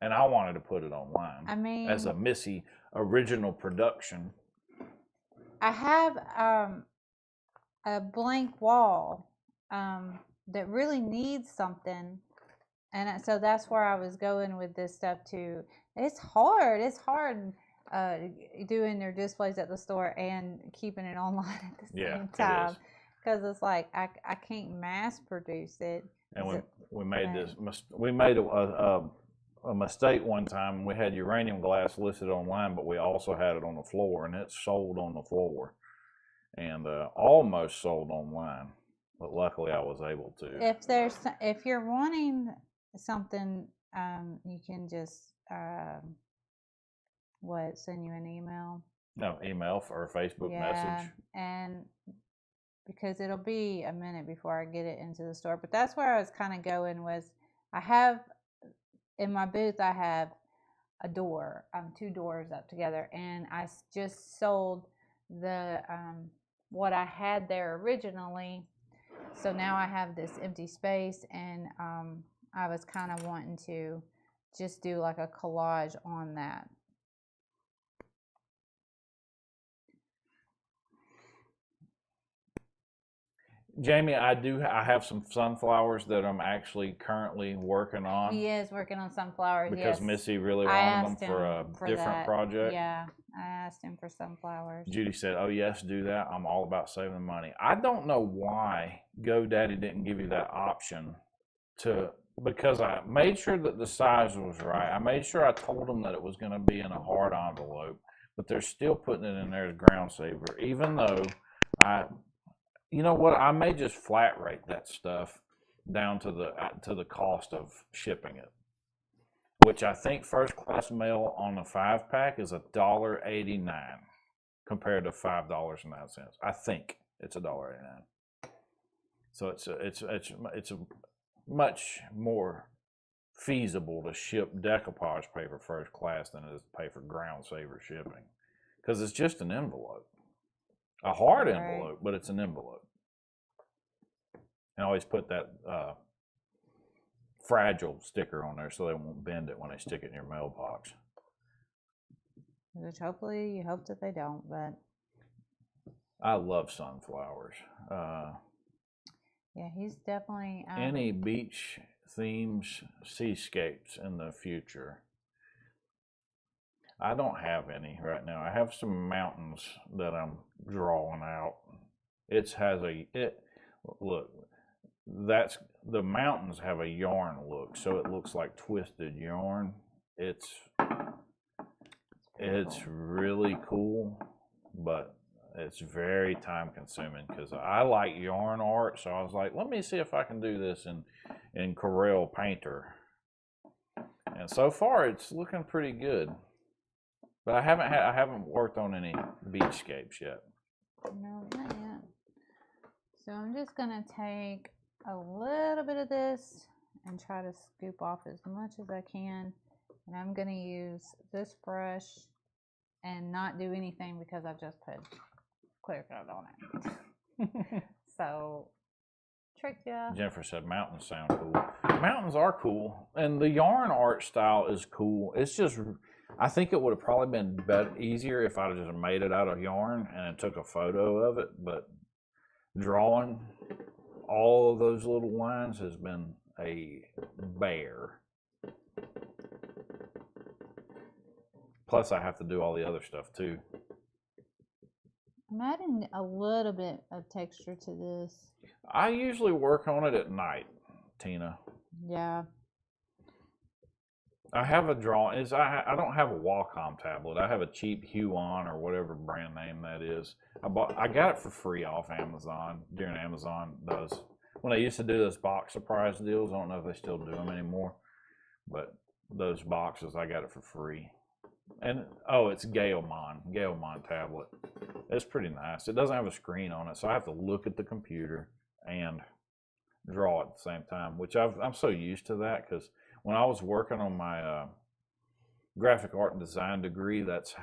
And I wanted to put it online. I mean, as a Missy original production. I have a blank wall that really needs something, and so that's where I was going with this stuff too. It's hard doing their displays at the store and keeping it online at the same time, because it's like I can't mass produce it. And we made a mistake one time. We had uranium glass listed online, but we also had it on the floor, and it sold on the floor, and almost sold online. But luckily, I was able to. If you're wanting something, you can just send you an email. No, email or a Facebook message. And because it'll be a minute before I get it into the store. But that's where I was kind of going with. I have in my booth. I have a door. 2 doors up together, and I just sold the what I had there originally. So now I have this empty space, and I was kind of wanting to just do like a collage on that. Jamie, I have some sunflowers that I'm actually currently working on. He is working on sunflowers, because Missy really wanted them for a different project. Yeah, I asked him for sunflowers. Judy said, oh yes, do that. I'm all about saving money. I don't know why GoDaddy didn't give you that option because I made sure that the size was right. I made sure I told them that it was going to be in a hard envelope, but they're still putting it in there as ground saver, even though you know what? I may just flat rate that stuff down to the cost of shipping it, which I think first class mail on a 5-pack is $1.89 compared to $5.09. I think it's $1.89. So it's a much more feasible to ship decoupage paper first class than it is to pay for ground saver shipping, because it's just an envelope. A hard envelope, but it's an envelope. And I always put that fragile sticker on there so they won't bend it when they stick it in your mailbox. Which hopefully you hope that they don't, but. I love sunflowers. Yeah, he's definitely. Any beach themes, seascapes in the future. I don't have any right now. I have some mountains that I'm drawing out. Look, the mountains have a yarn look, so it looks like twisted yarn. It's really cool, but it's very time consuming because I like yarn art. So I was like, let me see if I can do this in Corel Painter. And so far it's looking pretty good. But I haven't worked on any beachscapes yet. No, not yet. So I'm just gonna take a little bit of this and try to scoop off as much as I can. And I'm gonna use this brush and not do anything because I just put clear coat on it. So, trick ya. Jennifer said mountains sound cool. Mountains are cool, and the yarn art style is cool. It's just I think it would have probably been easier if I'd just made it out of yarn and took a photo of it, but drawing all of those little lines has been a bear. Plus, I have to do all the other stuff too. I'm adding a little bit of texture to this. I usually work on it at night, Tina. Yeah. I have a drawing. I don't have a Wacom tablet. I have a cheap Huon or whatever brand name that is. I got it for free off Amazon during Amazon does. When they used to do those box surprise deals, I don't know if they still do them anymore, but those boxes, I got it for free. And it's Galemon tablet. It's pretty nice. It doesn't have a screen on it, so I have to look at the computer and draw at the same time, which I'm so used to that because when I was working on my graphic art and design degree, that's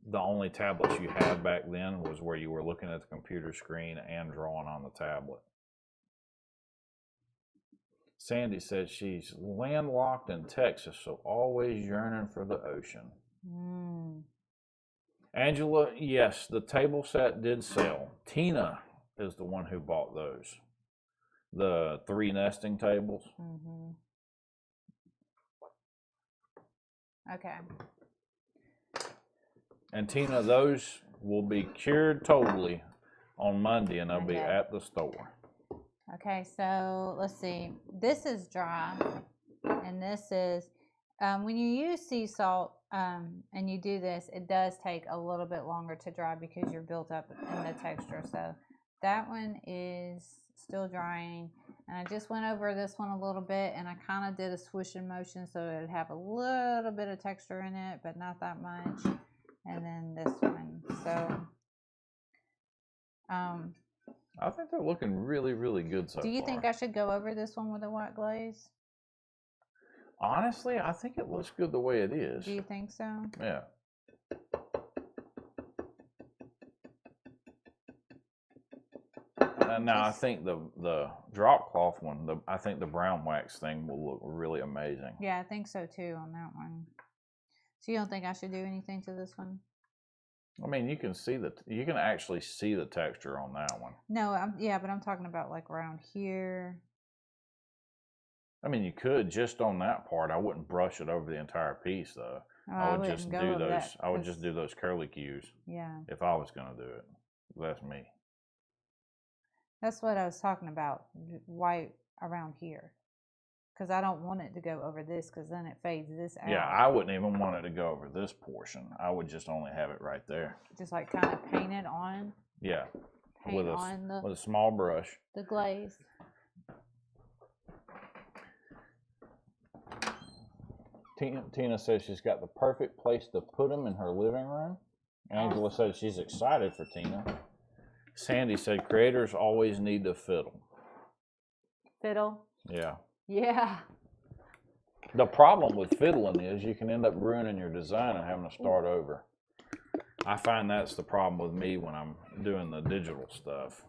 the only tablets you had back then was where you were looking at the computer screen and drawing on the tablet. Sandy said she's landlocked in Texas, so always yearning for the ocean. Angela, yes, the table set did sell. Tina is the one who bought those. The 3 nesting tables. Okay. And Tina, those will be cured totally on Monday and they'll be at the store. Okay, so let's see. This is dry, and this is, when you use sea salt and you do this, it does take a little bit longer to dry because you're built up in the texture. So that one is still drying. And I just went over this one a little bit, and I kind of did a swishing motion so it would have a little bit of texture in it, but not that much. And then this one. So, I think they're looking really, really good so far. Do you think I should go over this one with a white glaze? Honestly, I think it looks good the way it is. Do you think so? Yeah. Now I think the drop cloth one, I think the brown wax thing will look really amazing. Yeah, I think so too on that one. So you don't think I should do anything to this one? I mean, you can actually see the texture on that one. No, but I'm talking about like around here. I mean, you could just on that part. I wouldn't brush it over the entire piece though. I would just do those. I would just do those curly cues. Yeah. If I was gonna do it, that's me. That's what I was talking about. White around here. Because I don't want it to go over this because then it fades this out. Yeah, I wouldn't even want it to go over this portion. I would just only have it right there. Just like kind of paint it on. Yeah. Paint on with a small brush. The glaze. Tina says she's got the perfect place to put them in her living room. Angela says she's excited for Tina. Sandy said creators always need to fiddle. Fiddle? Yeah. Yeah. The problem with fiddling is you can end up ruining your design and having to start over. I find that's the problem with me when I'm doing the digital stuff.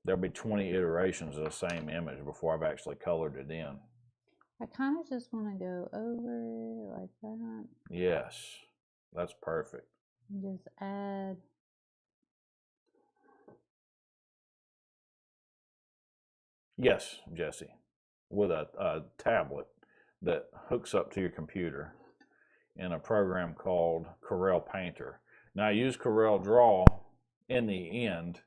There'll be 20 iterations of the same image before I've actually colored it in. I kind of just want to go over it like that. Yes, that's perfect. And just add. Yes, Jesse. With a tablet that hooks up to your computer in a program called Corel Painter. Now I use Corel Draw in the end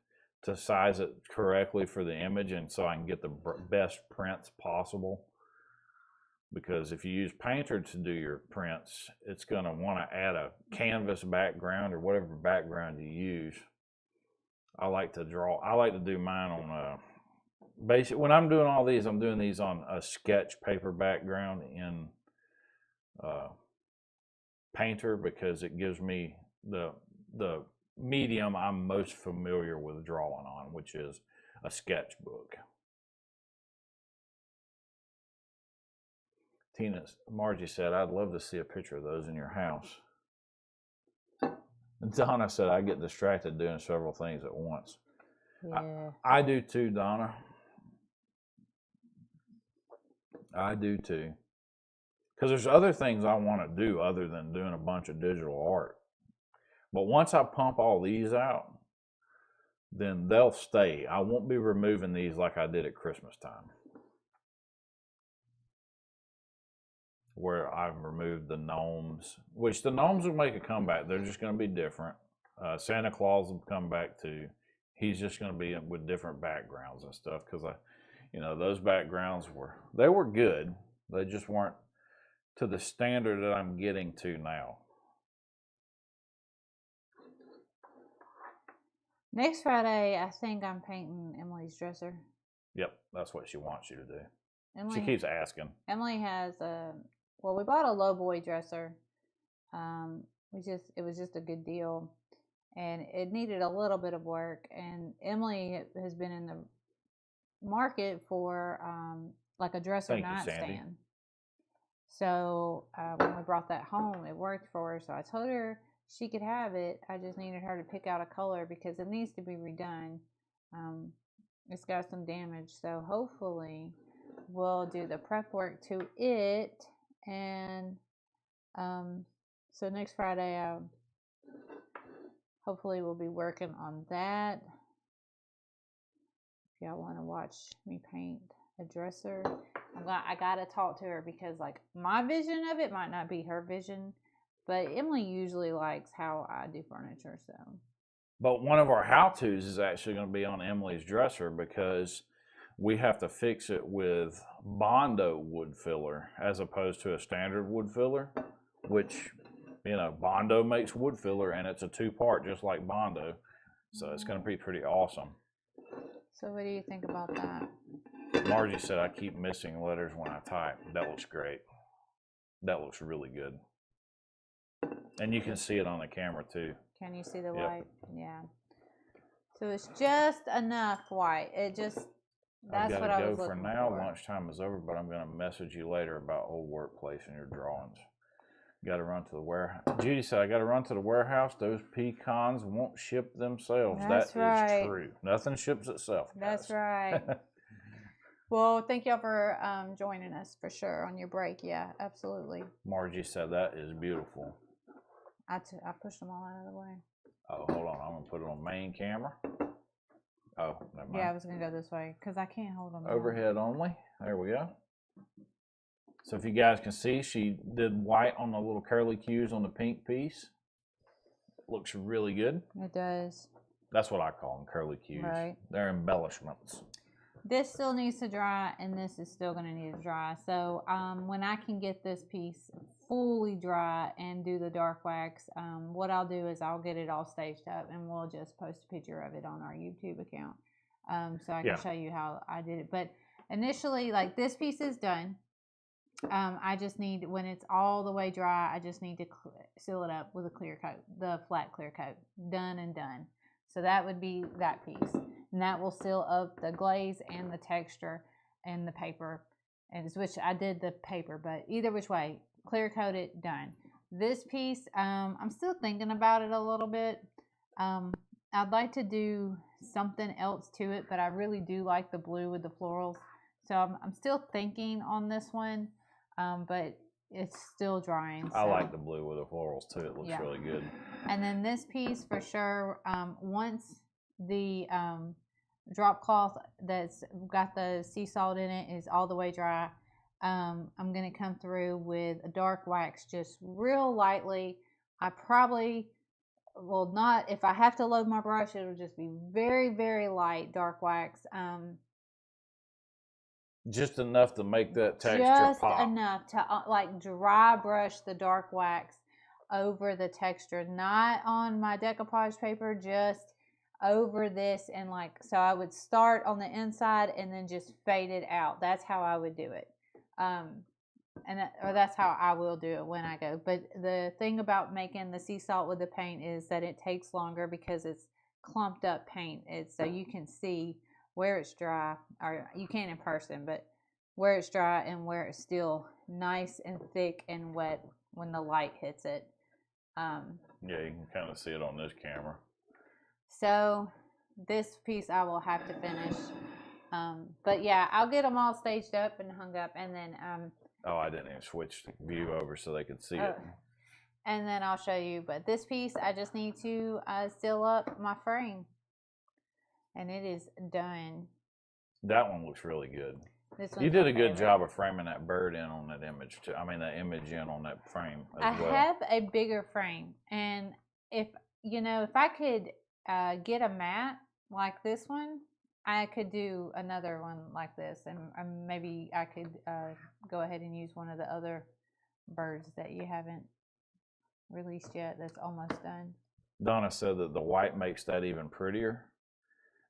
to size it correctly for the image and so I can get the best prints possible. Because if you use Painter to do your prints, it's going to want to add a canvas background or whatever background you use. I like to do mine on basic. When I'm doing all these, I'm doing these on a sketch paper background in Painter because it gives me the medium I'm most familiar with drawing on, which is a sketchbook. Margie said, I'd love to see a picture of those in your house. And Donna said, I get distracted doing several things at once. Yeah. I do too, Donna. I do too. Because there's other things I want to do other than doing a bunch of digital art. But once I pump all these out, then they'll stay. I won't be removing these like I did at Christmas time, where I've removed the gnomes, which the gnomes will make a comeback. They're just going to be different. Santa Claus will come back too. He's just going to be with different backgrounds and stuff, because those backgrounds were good. They just weren't to the standard that I'm getting to now. Next Friday, I think I'm painting Emily's dresser. Yep, that's what she wants you to do. Emily, she keeps asking. Emily has we bought a low boy dresser. It was just a good deal, and it needed a little bit of work. And Emily has been in the market for like a dresser nightstand. So when we brought that home, it worked for her. So I told her she could have it. I just needed her to pick out a color because it needs to be redone. It's got some damage. So hopefully we'll do the prep work to it. And so next Friday, hopefully we'll be working on that. If y'all want to watch me paint a dresser, I gotta talk to her, because like my vision of it might not be her vision, but Emily usually likes how I do furniture. So, but one of our how-tos is actually going to be on Emily's dresser, because we have to fix it with Bondo wood filler as opposed to a standard wood filler, which Bondo makes wood filler, and it's a two-part just like Bondo, so it's going to be pretty awesome. So what do you think about that? Margie said I keep missing letters when I type. That looks great. That looks really good. And you can see it on the camera too. Can you see the white? Yeah. So it's just enough white. That's what I was looking for. I've got to go for now. Lunchtime is over, but I'm going to message you later about old workplace and your drawings. Got to run to the warehouse. Judy said, I got to run to the warehouse. Those pecans won't ship themselves. That's right. Is true. Nothing ships itself, guys. That's right. Well, thank y'all for joining us for sure on your break. Yeah, absolutely. Margie said that is beautiful. I pushed them all out of the way. Oh, hold on. I'm going to put it on main camera. Oh, never mind. Yeah, I was going to go this way because I can't hold them. Overhead only. There we go. So if you guys can see, she did white on the little curly cues on the pink piece. Looks really good. It does. That's what I call them, curly cues. Right. They're embellishments. This still needs to dry, and this is still going to need to dry. So when I can get this piece fully dry and do the dark wax, what I'll do is I'll get it all staged up, and we'll just post a picture of it on our YouTube account, so I can show you how I did it. But initially, like, this piece is done. I just need, when it's all the way dry, I just need to seal it up with a clear coat, the flat clear coat. Done and done. So that would be that piece. And that will seal up the glaze and the texture and the paper. And which I did the paper, but either which way, clear coat it, done. This piece, I'm still thinking about it a little bit. I'd like to do something else to it, but I really do like the blue with the florals. So I'm still thinking on this one, but it's still drying. So. I like the blue with the florals too. It looks really good. And then this piece for sure, once the drop cloth that's got the sea salt in it is all the way dry, I'm going to come through with a dark wax just real lightly. I probably will not, if I have to load my brush, it'll just be very, very light dark wax. Just enough to make that texture pop. Just enough to like dry brush the dark wax over the texture, not on my decoupage paper, just over this. And like, so I would start on the inside and then just fade it out. That's how I would do it. Or that's how I will do it when I go. But the thing about making the sea salt with the paint is that it takes longer because it's clumped up paint. It's so you can see where it's dry, or you can in person, but where it's dry and where it's still nice and thick and wet when the light hits it. Yeah, you can kind of see it on this camera. So this piece I will have to finish. But yeah, I'll get them all staged up and hung up, and then Oh, I didn't even switch the view over so they could see it. And then I'll show you. But this piece, I just need to seal up my frame. And it is done. That one looks really good. This You did a good job of framing that bird in on that image too. I mean, that image in on that frame as well. I have a bigger frame, and if I could get a mat like this one, I could do another one like this, and maybe I could go ahead and use one of the other birds that you haven't released yet. That's almost done. Donna said that the white makes that even prettier.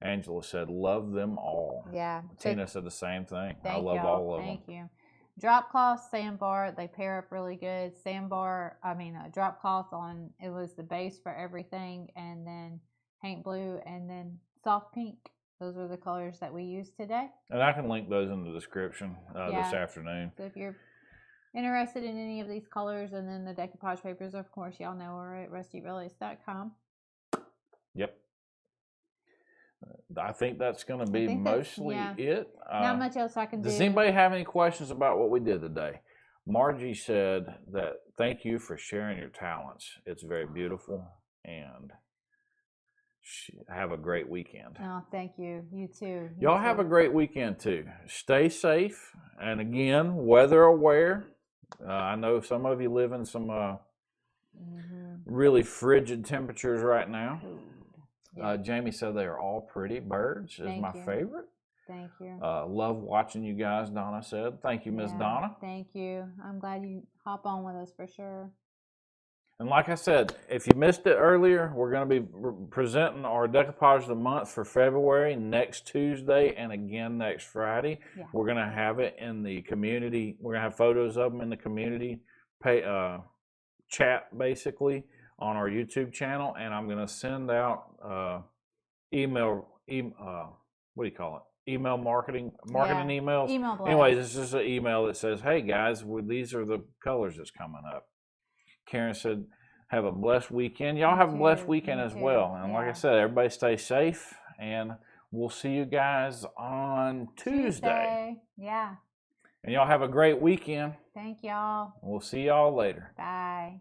Angela said, love them all. Yeah. Tina said the same thing. I Thank love y'all. all of them. Thank you. Drop cloth, sandbar, they pair up really good. Drop cloth on, it was the base for everything, and then paint blue, and then soft pink. Those are the colors that we used today. And I can link those in the description this afternoon. So if you're interested in any of these colors, and then the decoupage papers, of course, y'all know are at rustyrelics.com. Yep. I think that's going to be mostly it. Not much else I can do. Does anybody have any questions about what we did today? Margie said that thank you for sharing your talents. It's very beautiful, and have a great weekend. Oh, thank you. You too. Y'all have a great weekend too. Stay safe, and again, weather aware. I know some of you live in some really frigid temperatures right now. Yeah. Jamie said they are all pretty birds. Is my favorite. Thank you. Love watching you guys, Donna said. Thank you, Miss Donna. Thank you. I'm glad you hop on with us for sure. And like I said, if you missed it earlier, we're going to be presenting our Decoupage of the Month for February next Tuesday and again next Friday. Yeah. We're going to have it in the community. We're going to have photos of them in the community chat, basically, on our YouTube channel, and I'm going to send out email marketing emails. Email blast. Anyways, this is an email that says, hey guys, these are the colors that's coming up. Karen said, have a blessed weekend. Y'all have a blessed weekend as well. And like I said, everybody stay safe, and we'll see you guys on Tuesday. Yeah. And y'all have a great weekend. Thank y'all. We'll see y'all later. Bye.